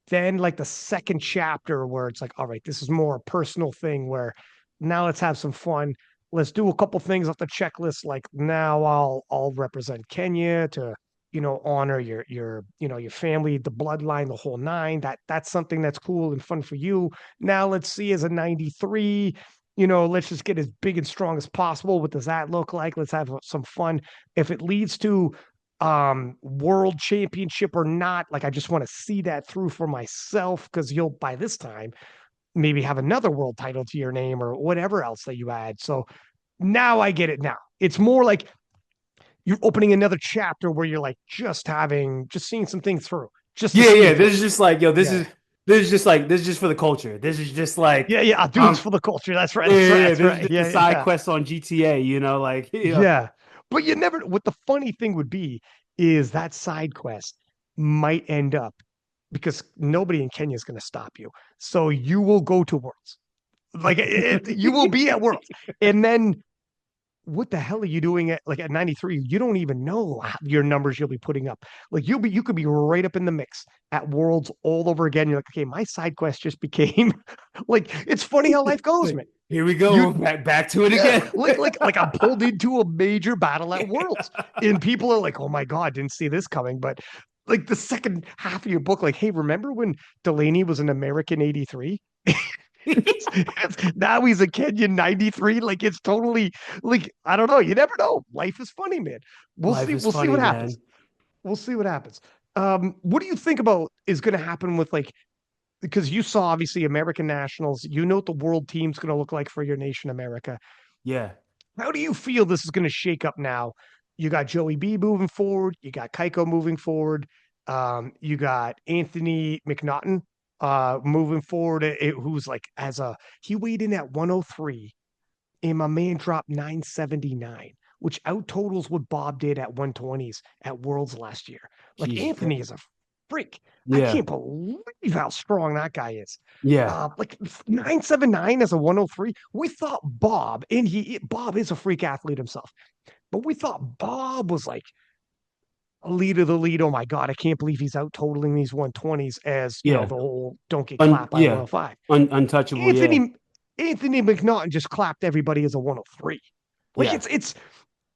then like the second chapter where it's like, all right, this is more a personal thing where now let's have some fun. Let's do a couple things off the checklist. Like now I'll represent Kenya to, honor your family, the bloodline, the whole nine. That's something that's cool and fun for you. Now let's see as a 93, let's just get as big and strong as possible. What does that look like? Let's have some fun. If it leads to world championship or not, like I just want to see that through for myself, because you'll by this time maybe have another world title to your name or whatever else that you add. So now I get it. Now it's more like you're opening another chapter where you're like just seeing some things through, just to yeah, see yeah. it through. This is just like, yo, Yeah, this is just for the culture. This is just like, yeah, yeah. Dudes um, for the culture. That's right. yeah, That's yeah, right. yeah. That's This is right. just a Yeah, side yeah, quest on GTA. Like, yeah. But you never. What the funny thing would be is that side quest might end up, because nobody in Kenya is going to stop you. So you will go to Worlds. Like you will be at Worlds, and then what the hell are you doing at 93? You don't even know your numbers you'll be putting up. Like you could be right up in the mix at Worlds all over again. You're like, okay, my side quest just became like, it's funny how life goes, man. Here we go, You back to it Yeah, again. like I'm pulled into a major battle at Worlds, and people are like, "Oh my god, didn't see this coming." But like the second half of your book, like, hey, remember when Delaney was an American 83? Now he's a Kenyan 93. Like it's totally like I don't know. You never know. Life is funny, man. We'll Life see. is We'll see funny, what man. happens. We'll see what happens. What do you think about is going to happen with like because you saw obviously American nationals, you know what the world team's going to look like for your nation, America. Yeah. How do you feel this is going to shake up now? You got Joey B moving forward. You got Keiko moving forward. You got Anthony McNaughton moving forward, who's like he weighed in at 103, and my man dropped 979, which out totals what Bob did at 120s at Worlds last year. Like Jesus Anthony is Christ. a freak. I Yeah. can't believe how strong that guy is. Yeah. Like 979 as a 103. We thought Bob, and Bob is a freak athlete himself, but we thought Bob was like a lead of the lead. Oh my God, I can't believe he's out totaling these 120s as you know, Yeah. the whole don't get clapped by Yeah. 105. Untouchable. Yeah. Anthony Anthony McNaughton just clapped everybody as a 103. Like Yeah.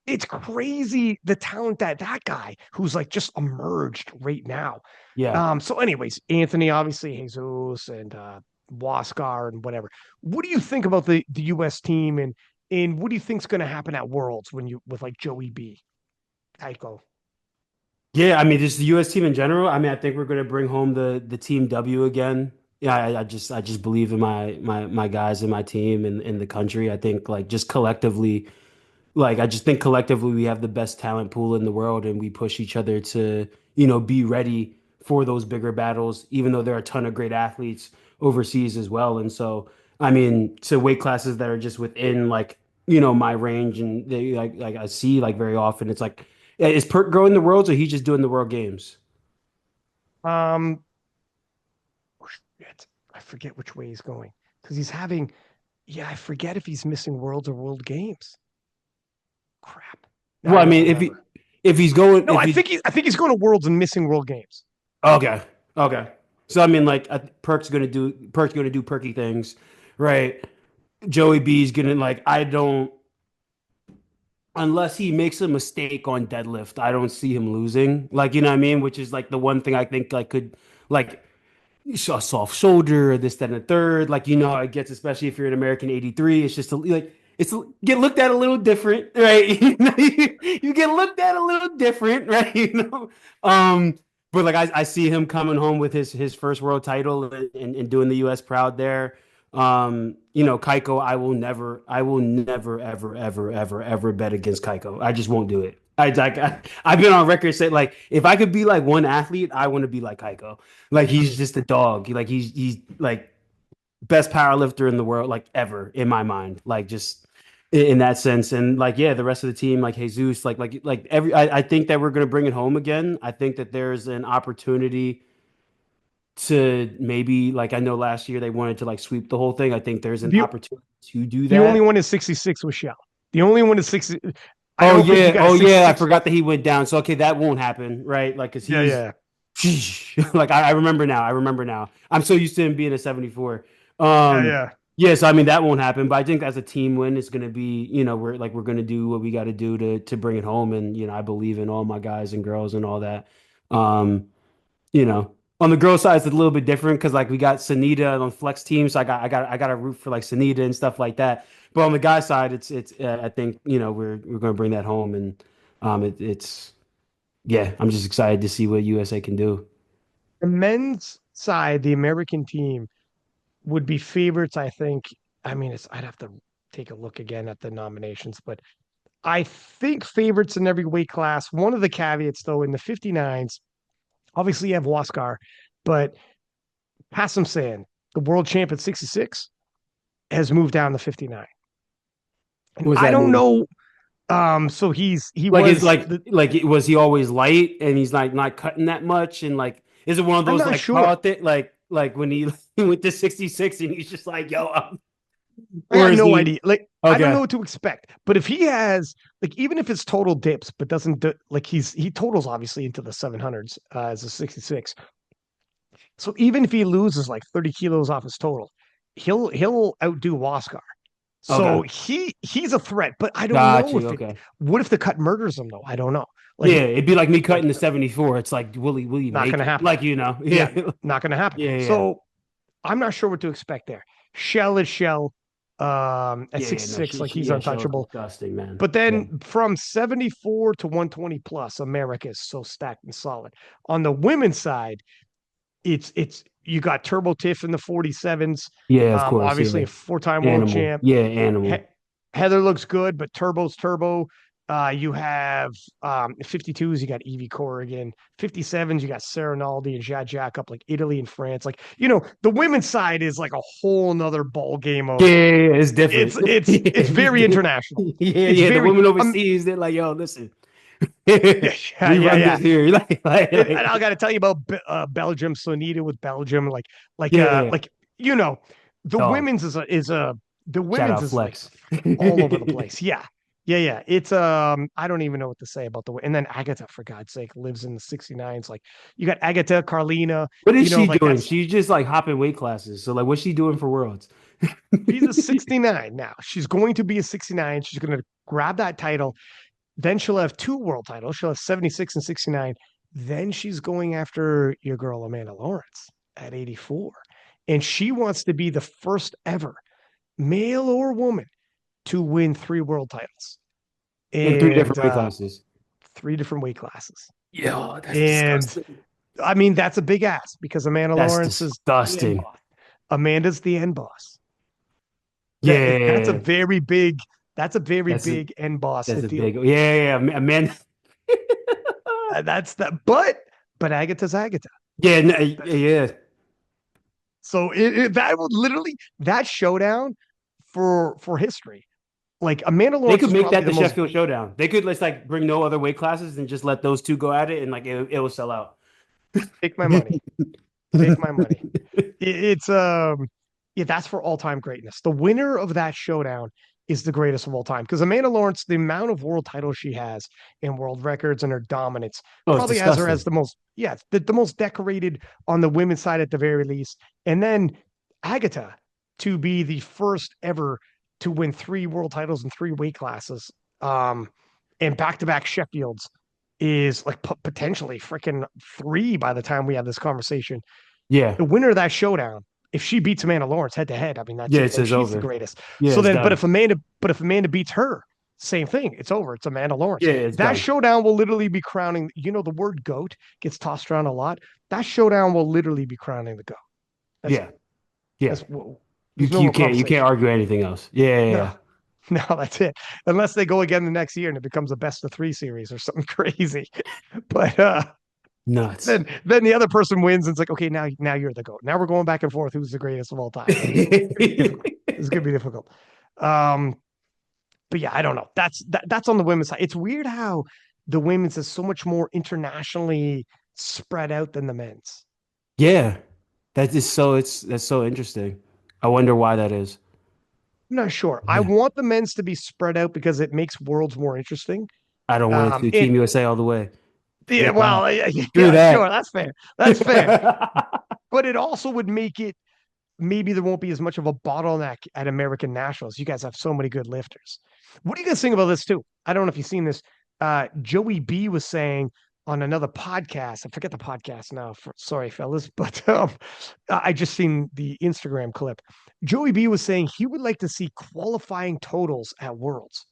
it's crazy the talent that guy who's like just emerged right now. Yeah. So, anyways, Anthony, obviously Jesus and Waskar and whatever. What do you think about the US team and what do you think's gonna happen at Worlds when you with like Joey B, Tycho? Yeah, I mean, just the U.S. team in general. I mean, I think we're going to bring home the team W again. Yeah, I just believe in my guys and my team and in the country. I think like just collectively, like I just think collectively we have the best talent pool in the world, and we push each other to be ready for those bigger battles. Even though there are a ton of great athletes overseas as well, and so I mean, to weight classes that are just within like my range, and they like I see like very often, it's like. Is Perk growing the worlds or he's just doing the world games? Um, shit, I forget which way he's going because he's having. Yeah, I forget if he's missing Worlds or World Games. Crap. Now Well, I I don't mean, remember. if he's going No, I think he's going to Worlds and missing World Games. okay, okay. So I mean, like Perk's gonna do perky things, right? Joey B's gonna like I don't unless he makes a mistake on deadlift, I don't see him losing. Like you know what I mean, which is like the one thing I think like could like a soft shoulder, this, that, and the third. Like, how it gets, especially if you're an American 83. It's just like, get looked at a little different, right? You get looked at a little different, right? But like, I see him coming home with his first world title and doing the US proud there. Kaiko, I will never, ever, ever, ever, ever bet against Kaiko. I just won't do it. I've been on record saying like if I could be like one athlete, I want to be like Kaiko. Like he's just a dog. Like he's like best power lifter in the world, like ever in my mind. Like just in that sense. And like yeah, the rest of the team, like Jesus, like every I think that we're gonna bring it home again. I think that there's an opportunity to maybe like I know last year they wanted to like sweep the whole thing. I think there's an The opportunity to do the only that. one is 66 with Shell. The only one is 60. I Oh don't think you yeah, got a oh yeah. I 66. forgot that he went down. So okay, that won't happen, right? Like, cause Yeah, he's yeah. like I remember now. I remember now. I'm so used to him being a 74. Yeah, Um, yeah. yeah, so I mean that won't happen. But I think as a team win, it's gonna be, we're gonna do what we got to do to bring it home. And I believe in all my guys and girls and all that. Um, on the girl side, it's a little bit different because like we got Sanita on flex team, so I got to root for like Sanita and stuff like that. But on the guy side, it's I think we're gonna bring that home, and it's yeah, I'm just excited to see what USA can do. The men's side, the American team would be favorites, I think. I mean, I'd have to take a look again at the nominations, but I think favorites in every weight class. One of the caveats, though, in the 59s, obviously you have Waskar, but Passam San, the world champ at 66, has moved down to 59. And What does I that don't mean? know. So he Like is was was he always light and he's like not cutting that much and like is it one of I'm those not like sure. caught it like when he went to 66 and he's just like yo I or got is no he idea. Like, I don't know okay? what to expect. But if he has, like, even if his total dips, but doesn't do, like he totals obviously into the 700s as a 66. So even if he loses like 30 kilos off his total, he'll outdo Waskar. So Okay. he's a threat, but I don't Got know you. if it. Okay. What if the cut murders him though? I don't know. Yeah, Like it'd be like me like cutting the 74. It's like, will he not make gonna it? happen. Like, Yeah, yeah. not gonna happen. Yeah, yeah. So I'm not sure what to expect there. Shell is Shell. At Yeah, six yeah, no, six, like he's yeah, she was untouchable. disgusting, man. But Yeah, then from 74 to 120 plus, America is so stacked and solid. On the women's side, it's you got Turbo Tiff in the 47s. yeah, of course, Obviously yeah. a four-time world Animal, champ. yeah, He- animal. Heather looks good, but Turbo's Turbo. You have 52s, you got Evie Corrigan. 57s, you got Sarah Naldi and Jad Jack up like Italy and France. Like, the women's side is like a whole nother ball game Yeah, of yeah, yeah, it's it's different. it's it's very international. Yeah, It's yeah. The very women overseas, they're like, yo, listen, yeah, we yeah, run yeah. this here. And I got to tell you about Belgium, Sonita with Belgium, like Yeah, yeah. you know, the Dog. women's is the Shout women's out is like Flex. all over the place. Yeah. Yeah, yeah. It's I don't even know what to say about and then Agatha, for God's sake, lives in the 69s. Like you got Agatha, Carlina, What is she like doing? that's She's just like hopping weight classes. So like, what's she doing for Worlds? she's a 69 now. She's going to be a 69. She's going to grab that title. Then she'll have two world titles. She'll have 76 and 69. Then she's going after your girl Amanda Lawrence at 84. And she wants to be the first ever male or woman to win three world titles In three and different weight classes. three different weight classes. Yo, that's And disgusting. I mean, that's a big ask because Amanda That's Lawrence is the end disgusting. boss. Amanda's the end boss. That's a Yeah, very big, that's a very that's a big end boss that's a deal. big yeah, yeah. Man, That's that. But Agatha's Agatha. yeah, yeah. So that would literally that showdown for history. Like Amanda They Lawrence could is make probably that the the most Sheffield Showdown. They could let's like bring no other weight classes and just let those two go at it and like it will sell out. take my money. Take my money. It's yeah, that's for all-time greatness. The winner of that showdown is the greatest of all time because Amanda Lawrence, the amount of world titles she has and world records and her dominance Oh, it's probably has her as disgusting. the most, yeah, the most decorated on the women's side at the very least. And then Agatha to be the first ever to win three world titles in three weight classes, um, and back-to-back Sheffields is like potentially freaking three by the time we have this conversation. Yeah, The winner of that showdown, if she beats Amanda Lawrence head to head, I mean that's yeah. it. It Then says she's the over. greatest. Yeah, So it's then, done. But if Amanda beats her, same thing. It's over. It's Amanda Lawrence. Yeah, it's That done. showdown will literally be crowning. The word goat gets tossed around a lot. That showdown will literally be crowning the goat. That's Yeah, it. yeah. That's there's no You more can't conversation. argue anything else. Yeah, yeah, No, yeah. no, that's it. Unless they go again the next year and it becomes a best of three series or something crazy. But Nuts. then the other person wins and it's like, okay, now you're the goat. Now we're going back and forth. Who's the greatest of all time? It's gonna be difficult. It's gonna be difficult. Um, but yeah, I don't know. That's on the women's side. It's weird how the women's is so much more internationally spread out than the men's. Yeah, that is so. That's so interesting. I wonder why that is. I'm not sure. I Yeah. want the men's to be spread out because it makes worlds more interesting. I don't want it to. It Team USA all the way. Yeah, Screw that. well, yeah, Screw yeah, sure, that. that's fair. That's fair. But it also would make it maybe there won't be as much of a bottleneck at American Nationals. You guys have so many good lifters. What do you guys think about this too? I don't know if you've seen this. Joey B was saying on another podcast. I forget the podcast now. Sorry, fellas, but I just seen the Instagram clip. Joey B was saying he would like to see qualifying totals at Worlds.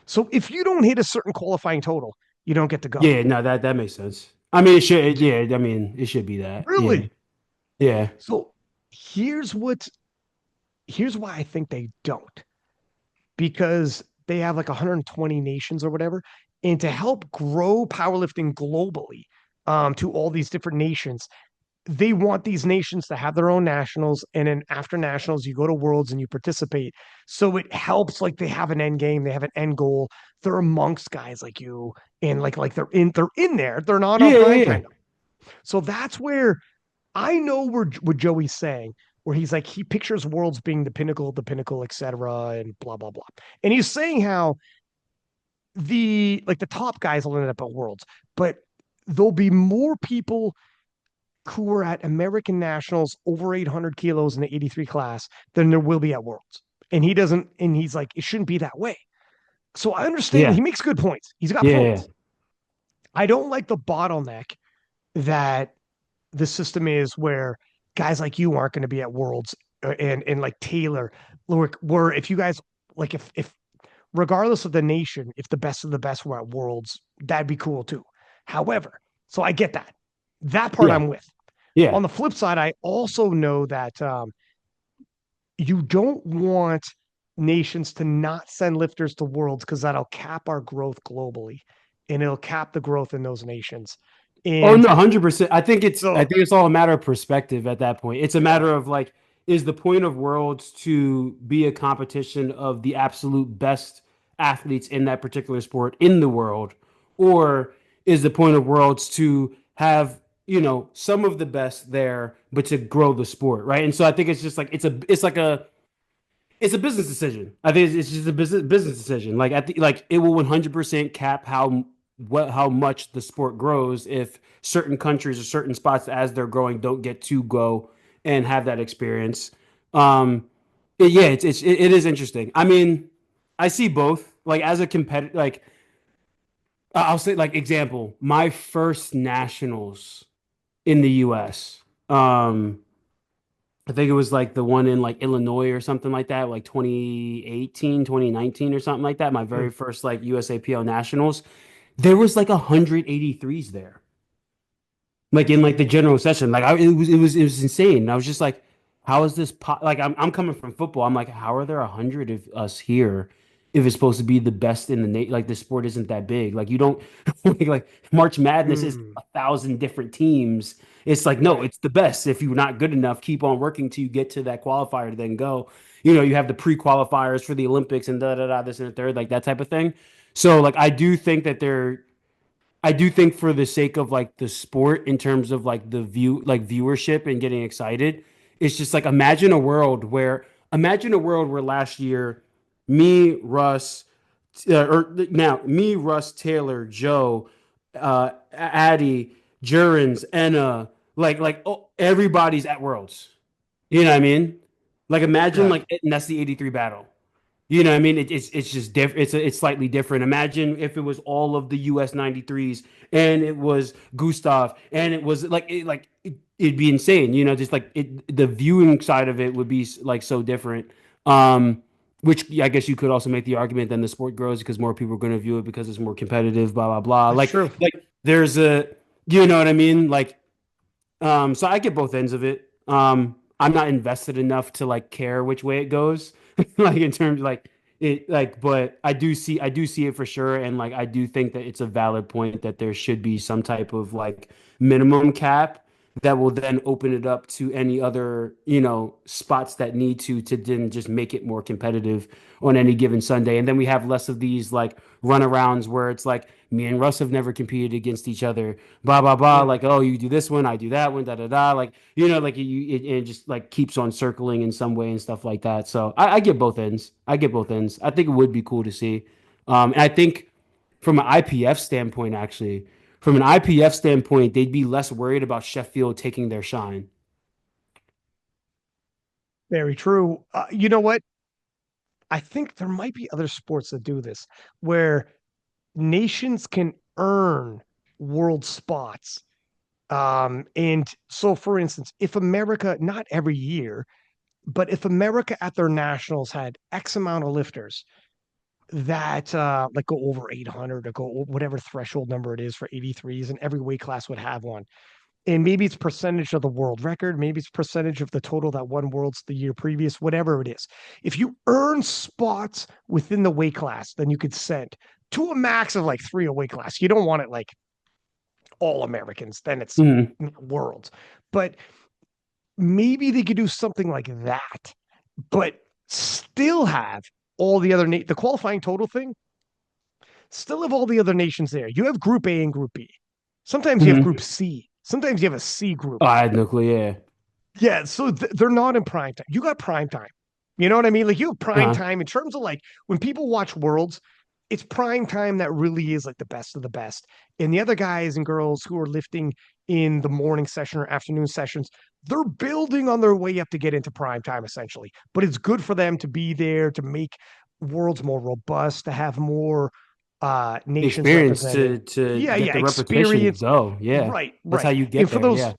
So if you don't hit a certain qualifying total, you don't get to go. Yeah, no, that makes sense. I mean, it should. Yeah, I mean, it should be that. Yeah, Really? yeah, So here's what here's why I think they don't. Because they have like 120 nations or whatever. And to help grow powerlifting globally, to all these different nations, they want these nations to have their own nationals. And then after nationals, you go to worlds and you participate. So it helps, like they have an end game, they have an end goal. They're amongst guys like you, and like they're in there. They're not on yeah, prime yeah. time. So that's where I know what Joey's saying, where he's like, he pictures worlds being the pinnacle, etc., and blah, blah, blah. And he's saying how the top guys will end up at worlds, but there'll be more people who are at American nationals over 800 kilos in the 83 class than there will be at worlds. And he's like, it shouldn't be that way. So I understand Yeah, he makes good points. He's got yeah, points. I don't like the bottleneck that the system is where guys like you aren't going to be at Worlds, and like Taylor, were if you guys like if regardless of the nation, if the best of the best were at Worlds, that'd be cool too. However, so I get that. That part Yeah. I'm with. Yeah. On the flip side, I also know that you don't want nations to not send lifters to Worlds because that'll cap our growth globally, and it'll cap the growth in those nations. Oh And no, 100%. I so, think it's all a matter of perspective at that point. It's a yeah, matter of like, is the point of Worlds to be a competition of the absolute best athletes in that particular sport in the world, or is the point of Worlds to have, some of the best there, but to grow the sport, right? And so I think it's just like it's a business decision. I think it's just a business decision. Like it will 100% cap how much the sport grows if certain countries or certain spots as they're growing don't get to go and have that experience. Yeah, it is interesting. I mean, I see both. Like as a competitor, like I'll say like example, my first nationals in the US. I think it was like the one in like Illinois or something like that, like 2018, 2019 or something like that. My mm, very first like USAPL nationals. There was like 183s there. Like in like the general session. It was insane. I was just like, how is this like I'm coming from football. I'm like, how are there 100 of us here if it's supposed to be the best in like the sport isn't that big. Like you don't like March Madness is mm, 1,000 different teams. It's like, no, right. it's the best. If you're not good enough, keep on working till you get to that qualifier to then go. You have the pre-qualifiers for the Olympics and da da da this and the third, like that type of thing. So like I do think for the sake of like the sport in terms of like viewership and getting excited, it's just like imagine a world where last year me, Russ, or now me, Russ, Taylor, Joe, Addy, Jurens, Enna, oh, everybody's at Worlds. You know what I mean? Like imagine Yeah. and that's the 83 battle. You know what I mean? It's just different. It's slightly different. Imagine if it was all of the US 93s and it was Gustav and it was it'd be insane. Just like the viewing side of it would be like so different. Which I guess you could also make the argument then the sport grows because more people are going to view it because it's more competitive, blah blah blah. That's Like true. like there's a you know what I mean? So I get both ends of it. I'm not invested enough to like care which way it goes, like in terms like it like, but I do see it for sure, and like I do think that it's a valid point that there should be some type of like minimum cap that will then open it up to any other spots that need to then just make it more competitive on any given Sunday, and then we have less of these like runarounds where it's like me and Russ have never competed against each other, blah blah blah. Mm. Like, oh, you do this one, I do that one, da da da. Like, like it just like keeps on circling in some way and stuff like that. So I get both ends. I get both ends. I think it would be cool to see. And I think from an IPF standpoint, actually, from an IPF standpoint, they'd be less worried about Sheffield taking their shine. Very true. You know what? I think there might be other sports that do this where nations can earn world spots. And so, for instance, if America, not every year, but if America at their nationals had X amount of lifters that like go over 800 or go whatever threshold number it is for 83s, and every weight class would have one. And maybe it's percentage of the world record, maybe it's percentage of the total that won worlds the year previous, whatever it is. If you earn spots within the weight class, then you could send to a max of like three a weight class. You don't want it like all Americans, then it's Mhm. worlds. But maybe they could do something like that, but still have all the other the qualifying total thing, still have all the other nations there. You have Group A and Group B. Sometimes you have Mhm. Group C. Sometimes you have a C Oh, group. I had no clue. Yeah. Yeah, so they're not in prime time. You got prime time. You know what I mean? Like you have prime Uh-huh. time in terms of like when people watch Worlds, it's prime time that really is like the best of the best. And the other guys and girls who are lifting in the morning session or afternoon sessions, they're building on their way up to get into prime time essentially. But it's good for them to be there to make Worlds more robust, to have more nations Experience represented. to Yeah, get yeah, the repetition to experience. go. Yeah. Right, That's right. how you And get for there. those Yeah.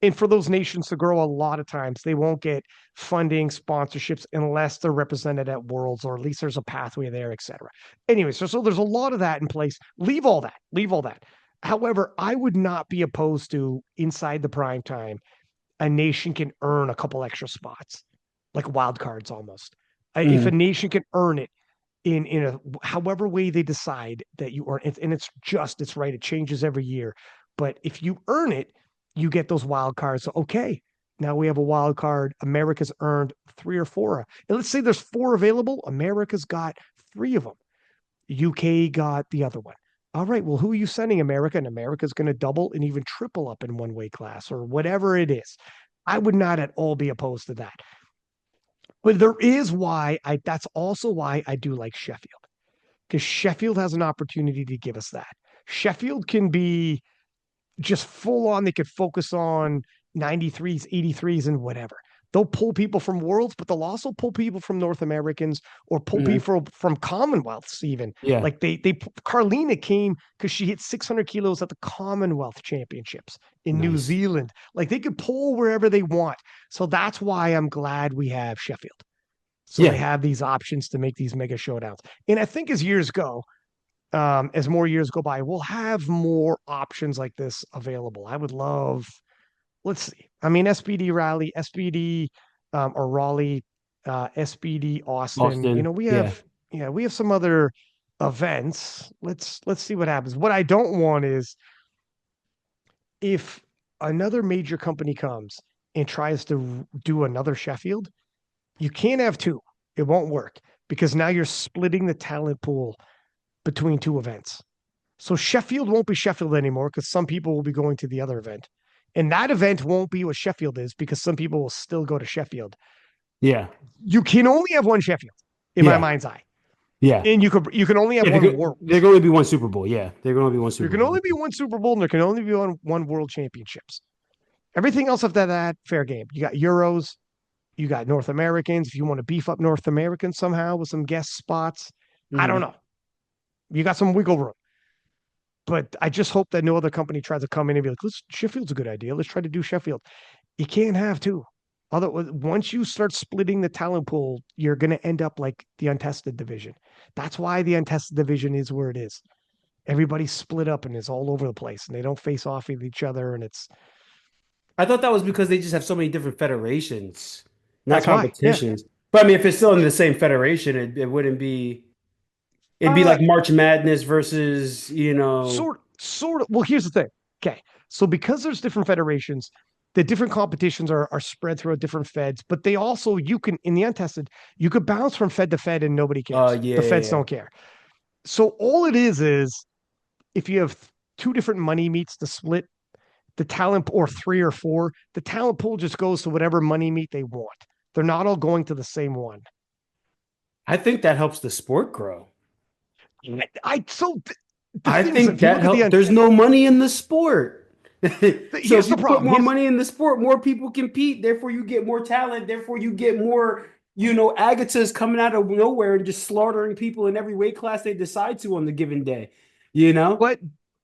And for those nations to grow, a lot of times they won't get funding, sponsorships unless they're represented at Worlds, or at least there's a pathway there, etc. Anyway, so there's a lot of that in place. Leave all that. Leave all that. However, I would not be opposed to inside the prime time, a nation can earn a couple extra spots, like wild cards almost. If a Mhm. nation can earn it in a however way they decide that you earn it, and it's right, it changes every year. But if you earn it, you get those wild cards. So okay, now we have a wild card. America's earned three or four. And let's say there's four available. America's got three of them. UK got the other one. All right, well, who are you sending, America? And America's going to double and even triple up in one weight class or whatever it is. I would not at all be opposed to that. But there is why that's also why I do like Sheffield, because Sheffield has an opportunity to give us that. Sheffield can be just full on. They could focus on 93s, 83s, and whatever. They'll pull people from worlds, but they'll also pull people from North Americans or pull Mhm. people from Commonwealths, even. Yeah, Like Carlina came because she hit 600 kilos at the Commonwealth Championships in New nice. Zealand. Like they could pull wherever they want. So that's why I'm glad we have Sheffield. So they Yeah, have these options to make these mega showdowns. And I think as more years go by, we'll have more options like this available. I would love, let's see. I mean, SBD Raleigh, SBD or Raleigh, SBD Austin. Austin. Yeah. We have some other events. Let's see what happens. What I don't want is if another major company comes and tries to do another Sheffield, you can't have two. It won't work because now you're splitting the talent pool between two events. So Sheffield won't be Sheffield anymore because some people will be going to the other event. And that event won't be what Sheffield is because some people will still go to Sheffield. Yeah. You can only have one Sheffield in my Yeah. mind's eye. Yeah. And you can only have Yeah, one there Worlds. can only be one Super Bowl. Yeah, there can only be one There Super can Bowl. only be one Super Bowl and there can only be one World Championships. Everything else after that, fair game. You got Euros, you got North Americans. If you want to beef up North Americans somehow with some guest spots, I don't Mhm. know. You got some wiggle room. But I just hope that no other company tries to come in and be like, let's Sheffield's a good idea. Let's try to do Sheffield. You can't have two. Although once you start splitting the talent pool, you're going to end up like the untested division. That's why the untested division is where it is. Everybody's split up and is all over the place, and they don't face off with each other. And it's I thought that was because they just have so many different federations, not that's why, yeah. competitions. But I mean, if it's still in the same federation, it wouldn't be. It'd be Uh, like March Madness versus, sort of. Well, here's the thing. Okay, so because there's different federations, the different competitions are spread throughout different feds, but they also you can in the untested you could bounce from fed to fed and nobody cares. yeah, The yeah, feds yeah. don't care. So all it is if you have two different money meets to split the talent, or three or four, the talent pool just goes to whatever money meet they want. They're not all going to the same one. I think that helps the sport grow. So the I thing is, think if you that look at helps. There's no money in the sport. So if here's you the put problem. more money in the sport, more people compete. Therefore, you get more talent. Therefore, you get more, Agatas coming out of nowhere and just slaughtering people in every weight class they decide to on the given day. You know?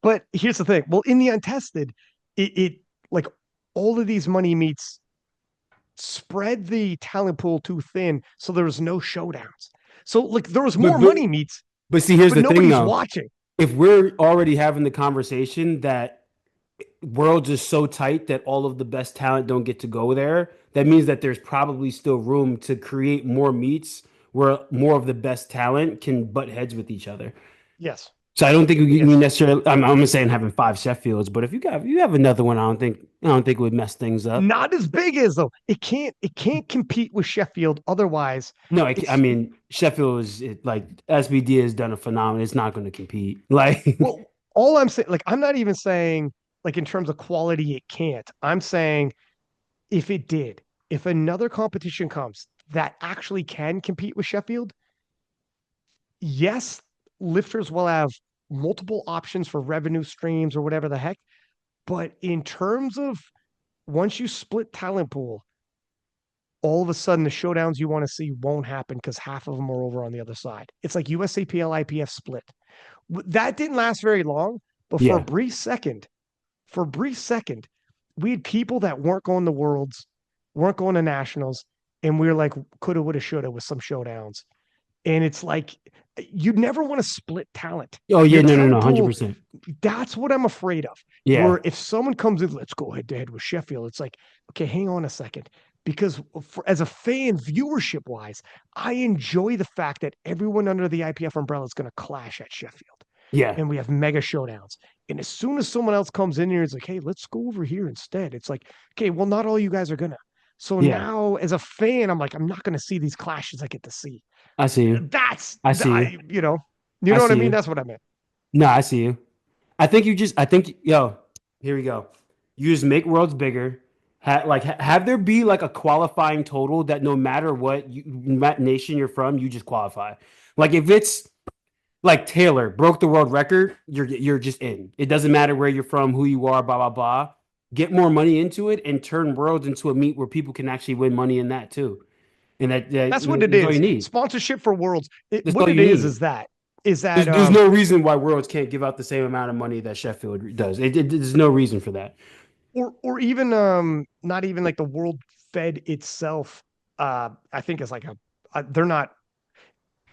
But here's the thing. Well, in the untested, it like all of these money meets spread the talent pool too thin, so there was no showdowns. So like there was more But but money meets, but see, here's but the thing nobody's though. watching. If we're already having the conversation that world's is so tight that all of the best talent don't get to go there, that means that there's probably still room to create more meets where more of the best talent can butt heads with each other. Yes, So I don't think we yes. necessarily. I'm not saying having five Sheffields, but if you have another one, I don't think it would mess things up. Not as big as though it can't compete with Sheffield. Otherwise, No, I it's mean Sheffield like SBD has done a phenomenon. It's not going to compete. Like well. All I'm saying, like I'm not even saying like in terms of quality, it can't. I'm saying if it did, if another competition comes that actually can compete with Sheffield, yes, lifters will have multiple options for revenue streams or whatever the heck. But in terms of once you split talent pool, all of a sudden the showdowns you want to see won't happen because half of them are over on the other side. It's like USAPL IPF split. That didn't last very long, but yeah, for a brief second, we had people that weren't going to worlds, weren't going to nationals, and we were like coulda, woulda, shoulda with some showdowns. And it's like you'd never want to split talent. Oh Your yeah, no, no, no, talent pool, 100%. that's what I'm afraid of. Yeah, Where if someone comes in, let's go head to head with Sheffield, it's like, okay, hang on a second. Because as a fan, viewership wise, I enjoy the fact that everyone under the IPF umbrella is going to clash at Sheffield yeah, and we have mega showdowns. And as soon as someone else comes in here, it's like, hey, let's go over here instead. It's like, okay, well, not all you guys are gonna. So yeah. now, as a fan, I'm like, I'm not gonna see these clashes I get to see. I see you. That's I see you. you I know what I see mean? you. That's what I meant. No, I see you. I think, yo, here we go. You just make worlds bigger. Have there be like a qualifying total that no matter what nation you're from, you just qualify. Like if it's like Taylor broke the world record, you're just in. It doesn't matter where you're from, who you are, blah blah blah. Get more money into it and turn worlds into a meet where people can actually win money in that too. And That's what it that's all you is. need. Sponsorship for worlds. That's What all it you need. is that There's no reason why Worlds can't give out the same amount of money that Sheffield does. There's no reason for that. or even not even like the World Fed itself. I think is like they're not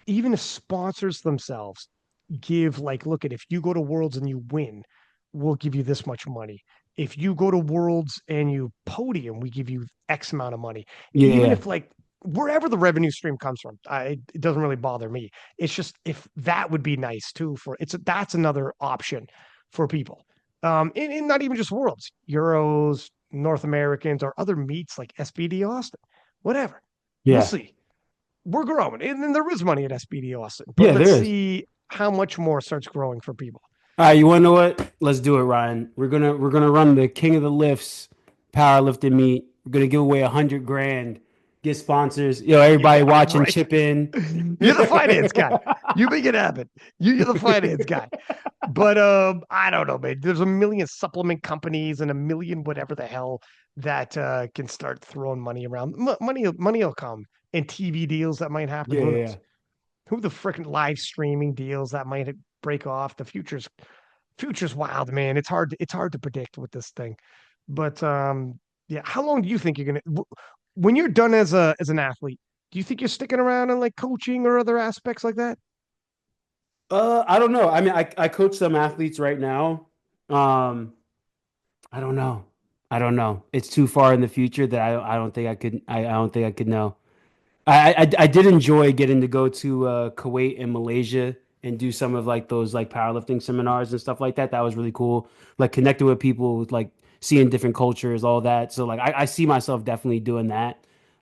even if sponsors themselves give like, look at if you go to Worlds and you win, we'll give you this much money. If you go to Worlds and you podium, we give you X amount of money. Even Yeah, if like wherever the revenue stream comes from, it doesn't really bother me. It's just if that would be nice too for that's another option for people. And not even just Worlds, Euros, North Americans, or other meets like SBD Austin, whatever. We'll yeah, see, we're growing, and then there is money at SBD Austin. But yeah. let's There is. see how much more starts growing for people. All right, you want to know what? Let's do it, Ryan. We're gonna run the King of the Lifts powerlifting meet. We're gonna give away 100 grand. Get sponsors. Yo, You everybody damn watching, right. chip in. You're the finance guy. You make it happen. You're the finance guy. But I don't know, man. There's a million supplement companies and a million whatever the hell that can start throwing money around. Money will come, and TV deals that might happen. Yeah, Who yeah, knows? yeah. Who the freaking live streaming deals that might break off? The future's wild, man. It's hard to predict with this thing. But yeah, how long do you think you're gonna when you're done as an athlete? Do you think you're sticking around in like coaching or other aspects like that? I don't know. I mean, I coach some athletes right now. Um, I don't know. I don't know. It's too far in the future that I don't think I could. I don't think I could know. I did enjoy getting to go to Kuwait and Malaysia and do some of like those like powerlifting seminars and stuff like that. That was really cool. Like connecting with people, like seeing different cultures, all that. So like I see myself definitely doing that,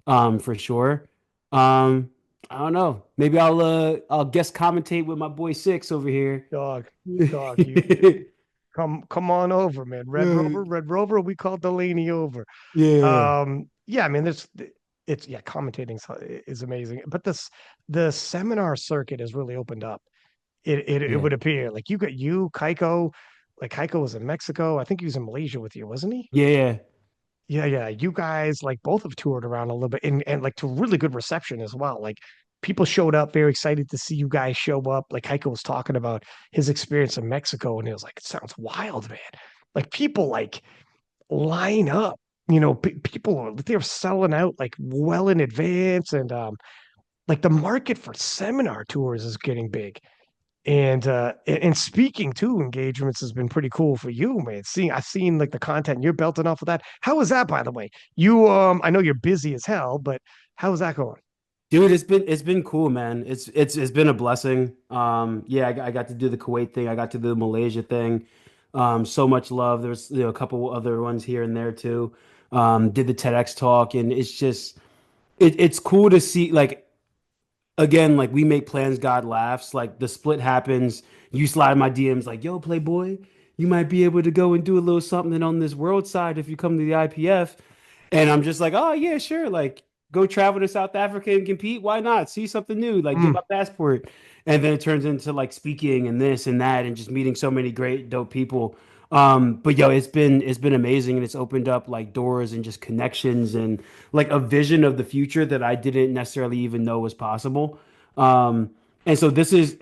for sure. Um, I don't know. Maybe I'll guest commentate with my boy Six over here. Dog, dog, you come on over, man. Red Rover. We call Delaney over. Yeah, Yeah, I mean, it's yeah, commentating is amazing, but the seminar circuit has really opened up. It yeah, would appear like you got you Kaiko, like Kaiko was in Mexico. I think he was in Malaysia with you, wasn't he? yeah, yeah. Yeah, yeah. You guys like both have toured around a little bit and like to really good reception as well. Like people showed up very excited to see you guys show up. Like Heiko was talking about his experience in Mexico and he was like, it sounds wild, man. Like people like line up, people they're selling out like well in advance and like the market for seminar tours is getting big. And speaking to engagements has been pretty cool for you, man. I've seen like the content you're belting off of that. How is that, by the way? You I know you're busy as hell, but how is that going? Dude, it's been cool, man. It's been a blessing. Yeah, I got to do the Kuwait thing. I got to do the Malaysia thing. So much love. There's a couple other ones here and there too. Did the TEDx talk, and it's just it's cool to see like again, like we make plans, God laughs. Like the split happens, you slide my DMs like, yo, Playboy, you might be able to go and do a little something on this world side if you come to the IPF. And I'm just like, oh yeah, sure. Like go travel to South Africa and compete. Why not? See something new, like get Mm. my passport. And then it turns into like speaking and this and that and just meeting so many great, dope people. But yo, it's been amazing and it's opened up like doors and just connections and like a vision of the future that I didn't necessarily even know was possible. Um, and so this is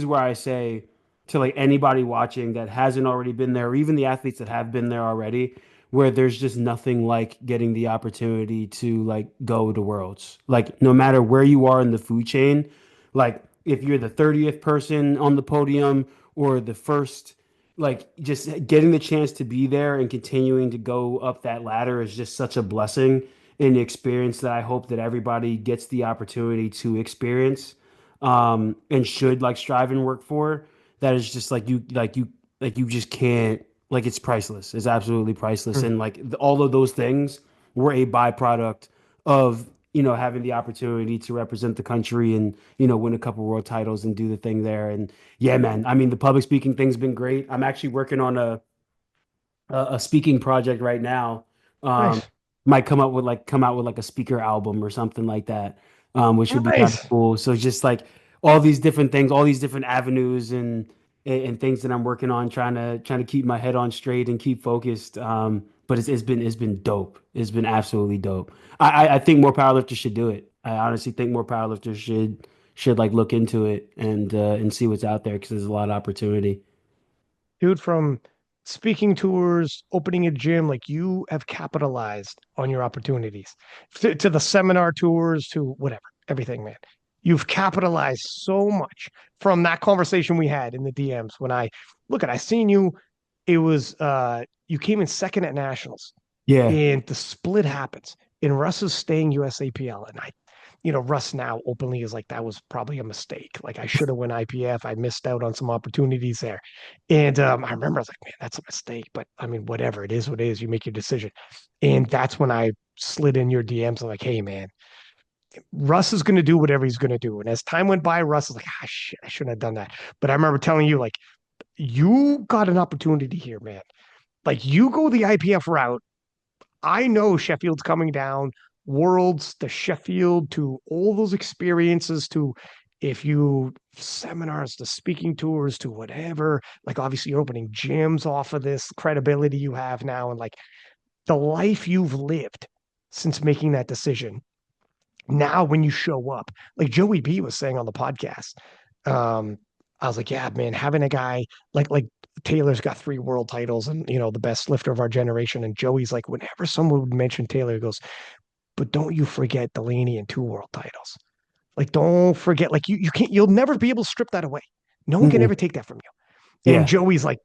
where I say to like anybody watching that hasn't already been there, or even the athletes that have been there already, where there's just nothing like getting the opportunity to like go to Worlds. Like no matter where you are in the food chain, like if you're the 30th person on the podium or the first, like just getting the chance to be there and continuing to go up that ladder is just such a blessing and experience that I hope that everybody gets the opportunity to experience and should like strive and work for. That is just like you just can't like it's priceless. It's absolutely priceless. Mm. And like all of those things were a byproduct of, having the opportunity to represent the country and, win a couple world titles and do the thing there. And yeah, man, I mean, the public speaking thing's been great. I'm actually working on a speaking project right now. Um, Nice. might come out with like a speaker album or something like that, which would be kind of Nice. cool. So just like all these different things, all these different avenues and things that I'm working on, trying to keep my head on straight and keep focused. But it's been dope. It's been absolutely dope. I think more powerlifters should do it. I honestly think more powerlifters should like look into it and see what's out there because there's a lot of opportunity. Dude, from speaking tours, opening a gym, like you have capitalized on your opportunities to the seminar tours, to whatever, everything, man. You've capitalized so much from that conversation we had in the DMs when I seen you, it was you came in second at nationals Yeah, and the split happens and Russ is staying USAPL. And Russ now openly is like, that was probably a mistake. Like I should have went IPF. I missed out on some opportunities there. And I remember I was like, man, that's a mistake. But I mean, whatever, it is what it is. You make your decision. And that's when I slid in your DMs. I'm like, hey, man, Russ is going to do whatever he's going to do. And as time went by, Russ was like, shit, I shouldn't have done that. But I remember telling you, like, you got an opportunity here, man. Like, you go the IPF route. I know Sheffield's coming down, Worlds to Sheffield to all those experiences to if you seminars to speaking tours to whatever, like obviously you're opening gyms off of this credibility you have now and like the life you've lived since making that decision. Now when you show up, like Joey B was saying on the podcast, um, I was like, yeah, man, having a guy like Taylor's got 3 world titles and the best lifter of our generation. And Joey's like, whenever someone would mention Taylor, he goes, but don't you forget Delaney and 2 world titles. Like, don't forget, like you'll never be able to strip that away. No one can Mm-mm. ever take that from you. And Yeah, Joey's like,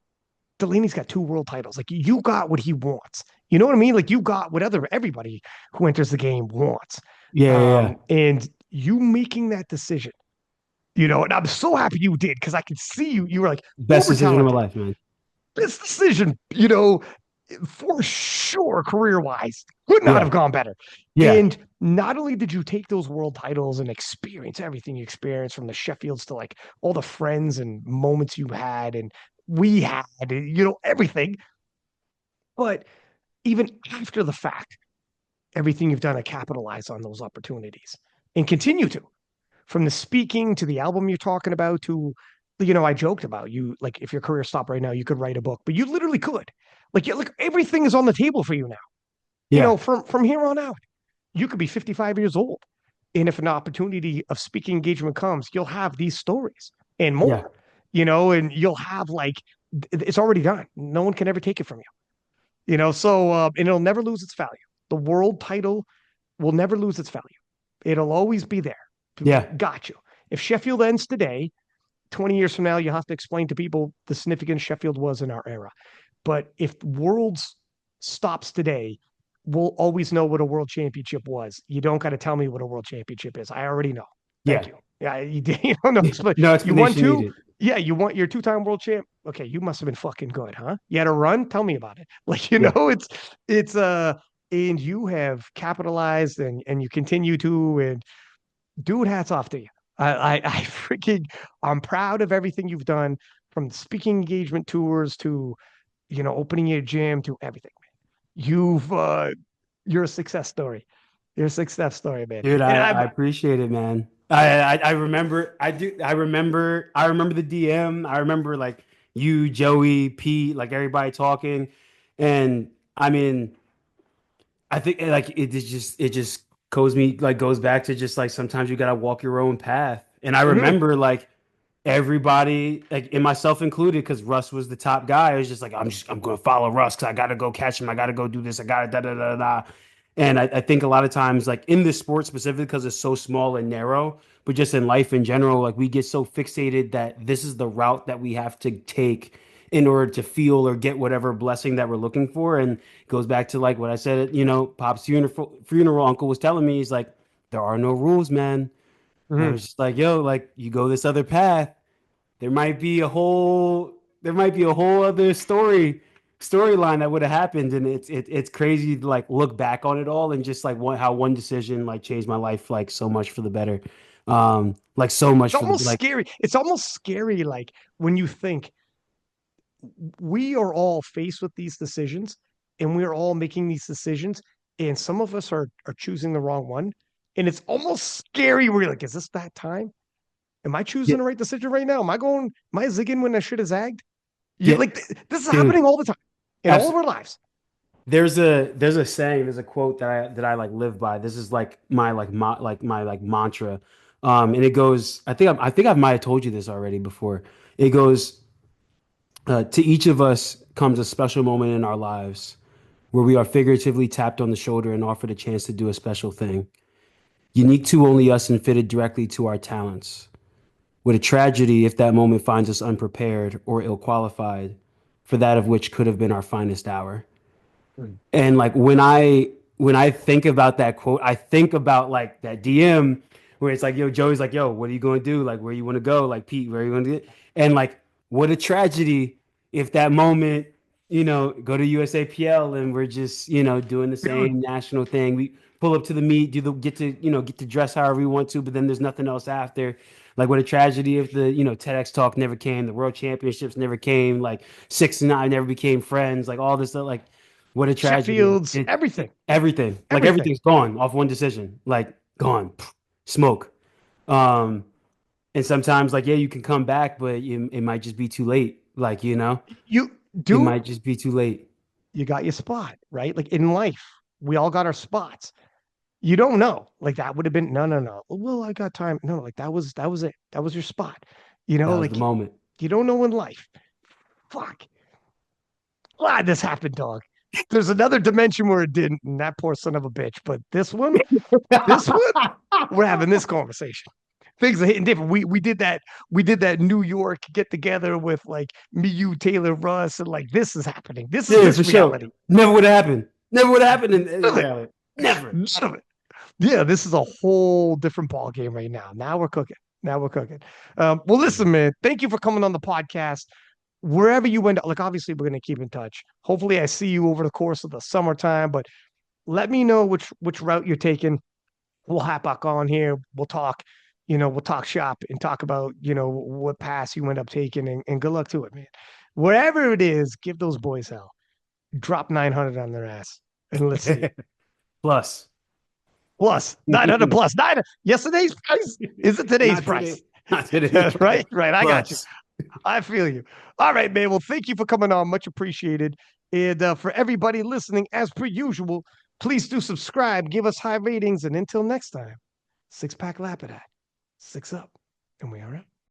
Delaney's got 2 world titles. Like you got what he wants. You know what I mean? Like you got what everybody who enters the game wants. yeah, yeah, yeah. And you making that decision, and I'm so happy you did because I could see you were like Best uber decision of my talented. life, man. This decision, for sure, career wise, could not Yeah, have gone better. yeah, And not only did you take those world titles and experience everything you experienced from the Sheffields to like all the friends and moments you had and we had, everything. But even after the fact, everything you've done to capitalize on those opportunities and continue to, from the speaking to the album you're talking about to, I joked about you, like if your career stopped right now, you could write a book, but you literally could. Like everything is on the table for you now. yeah, From here on out, you could be 55 years old. And if an opportunity of speaking engagement comes, you'll have these stories and yeah, more, and you'll have like it's already done. No one can ever take it from you. So and it'll never lose its value. The world title will never lose its value. It'll always be there. yeah, Got you. If Sheffield ends today, 20 years from now, you'll have to explain to people the significance Sheffield was in our era. But if Worlds stops today, we'll always know what a world championship was. You don't got to tell me what a world championship is. I already know. Thank yeah. you. Yeah, you don't know. No You won explanation two. needed. Yeah, you want your 2-time world champ. Okay, you must have been fucking good, huh? You had a run. Tell me about it. Like Yeah, it's and you have capitalized and you continue to and dude, hats off to you. I freaking, I'm proud of everything you've done from speaking engagement tours to, opening your gym to everything. You're a success story. You're a success story, man. dude, And I I've, appreciate it, man. I remember I remember the DM. I remember like you, Joey, Pete, like everybody talking, and I mean, I think like it just goes back to just like sometimes you gotta walk your own path. And I mhm. remember like everybody, like and myself included, because Russ was the top guy. I was just like, I'm gonna follow Russ because I gotta go catch him. I gotta go do this. I gotta da da da da. And I think a lot of times, like in this sport specifically, because it's so small and narrow, but just in life in general, like we get so fixated that this is the route that we have to take in order to feel or get whatever blessing that we're looking for. And it goes back to like what I said, Pop's funeral uncle was telling me, he's like, there are no rules, man. And I Mhm. was just like, yo, like you go this other path, there might be a whole other storyline that would have happened, and it's crazy to like look back on it all and just like how one decision like changed my life like so much for the better, like so It's much for the almost like scary. It's almost scary, like when you think we are all faced with these decisions and we're all making these decisions, and some of us are choosing the wrong one. And it's almost scary where you're like, is this that time? Am I yeah, choosing the right decision right now? Am I zigging when I should have zagged? You yeah, like this is dude, happening all the time in all of our lives. there's a saying, there's a quote that I like live by. This is like my like mantra, and it goes, I think I might have told you this already before. It goes, to each of us comes a special moment in our lives where we are figuratively tapped on the shoulder and offered a chance to do a special thing, unique to only us and fitted directly to our talents. What a tragedy if that moment finds us unprepared or ill qualified for that of which could have been our finest hour. And like when I think about that quote, I think about like that DM where it's like, yo, Joey's like, yo, what are you going to do? Like, where you want to go? Like, Pete, where are you going to do? And like, what a tragedy if that moment, go to USAPL and we're just, doing the Dude, same national thing. We pull up to the meet, get to dress however we want to, but then there's nothing else after. Like, what a tragedy if the, TEDx talk never came, the world championships never came, like 6 and 9 never became friends, like all this stuff, like what a tragedy. Sheffield's everything, Everything, like everything. everything's gone off one decision, like gone, smoke. Um, and sometimes, like, yeah, you can come back, but it might just be too late. Like, You it dude, might just be too late. you got your spot, right? Like in life, we all got our spots. You don't know. Like that would have been no, no, no. Well, I got time. No, like that was it. That was your spot. That was the Like moment. you don't know in life. Fuck. Glad this happened, dog. There's another dimension where it didn't, and that poor son of a bitch. But this one, we're having this conversation. Things are hitting different. We did that New York get together with like me, you, Taylor, Russ, and like this is happening. This is Yeah, this for sure. reality. Never would have happened. Never would have happened in None of it. reality. Never. None of it. Yeah, this is a whole different ball game right now. Now we're cooking. Now we're cooking. Well, listen, man. Thank you for coming on the podcast. Wherever you end up, like obviously we're gonna keep in touch. Hopefully, I see you over the course of the summertime. But let me know which route you're taking. We'll hop back on here. We'll talk. We'll talk shop and talk about what pass you end up taking, and good luck to it, man. Wherever it is, give those boys hell. Drop 900 on their ass, and let's see it. Plus. Plus 900 plus 9. Yesterday's price is it today's Not price? today. Not today's price. Right, right. I got you. Plus. I feel you. All right, man. Well, thank you for coming on. Much appreciated. And for everybody listening, as per usual, please do subscribe, give us high ratings, and until next time, six pack Lapadat, six up, and we are out.